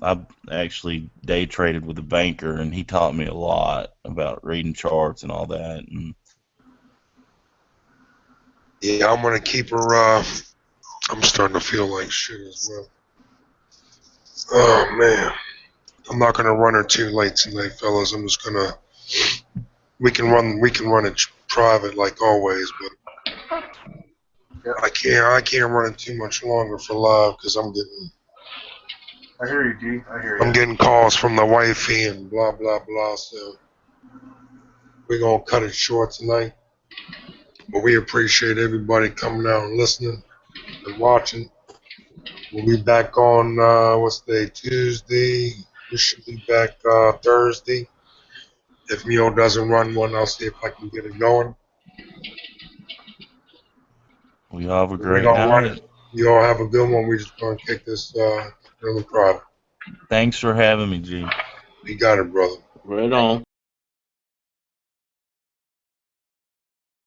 S6: I've actually day traded with a banker, and he taught me a lot about reading charts and all that. And
S1: yeah, I'm gonna keep her. I'm starting to feel like shit as well. Oh man, I'm not gonna run her too late tonight, fellas. I'm just gonna. We can run it private like always, but I can't run it too much longer for live because I'm getting.
S5: I hear you, G. I hear you.
S1: I'm getting calls from the wifey and blah blah blah. So we're gonna cut it short tonight. But we appreciate everybody coming out and listening and watching. We'll be back on what's the day? Tuesday. We should be back Thursday. If Mio doesn't run one, I'll see if I can get it going.
S6: we all have a great night.
S1: You all have a good one. We're just going to kick this really private.
S6: Thanks for having me, G.
S1: You got it, brother.
S4: Right on.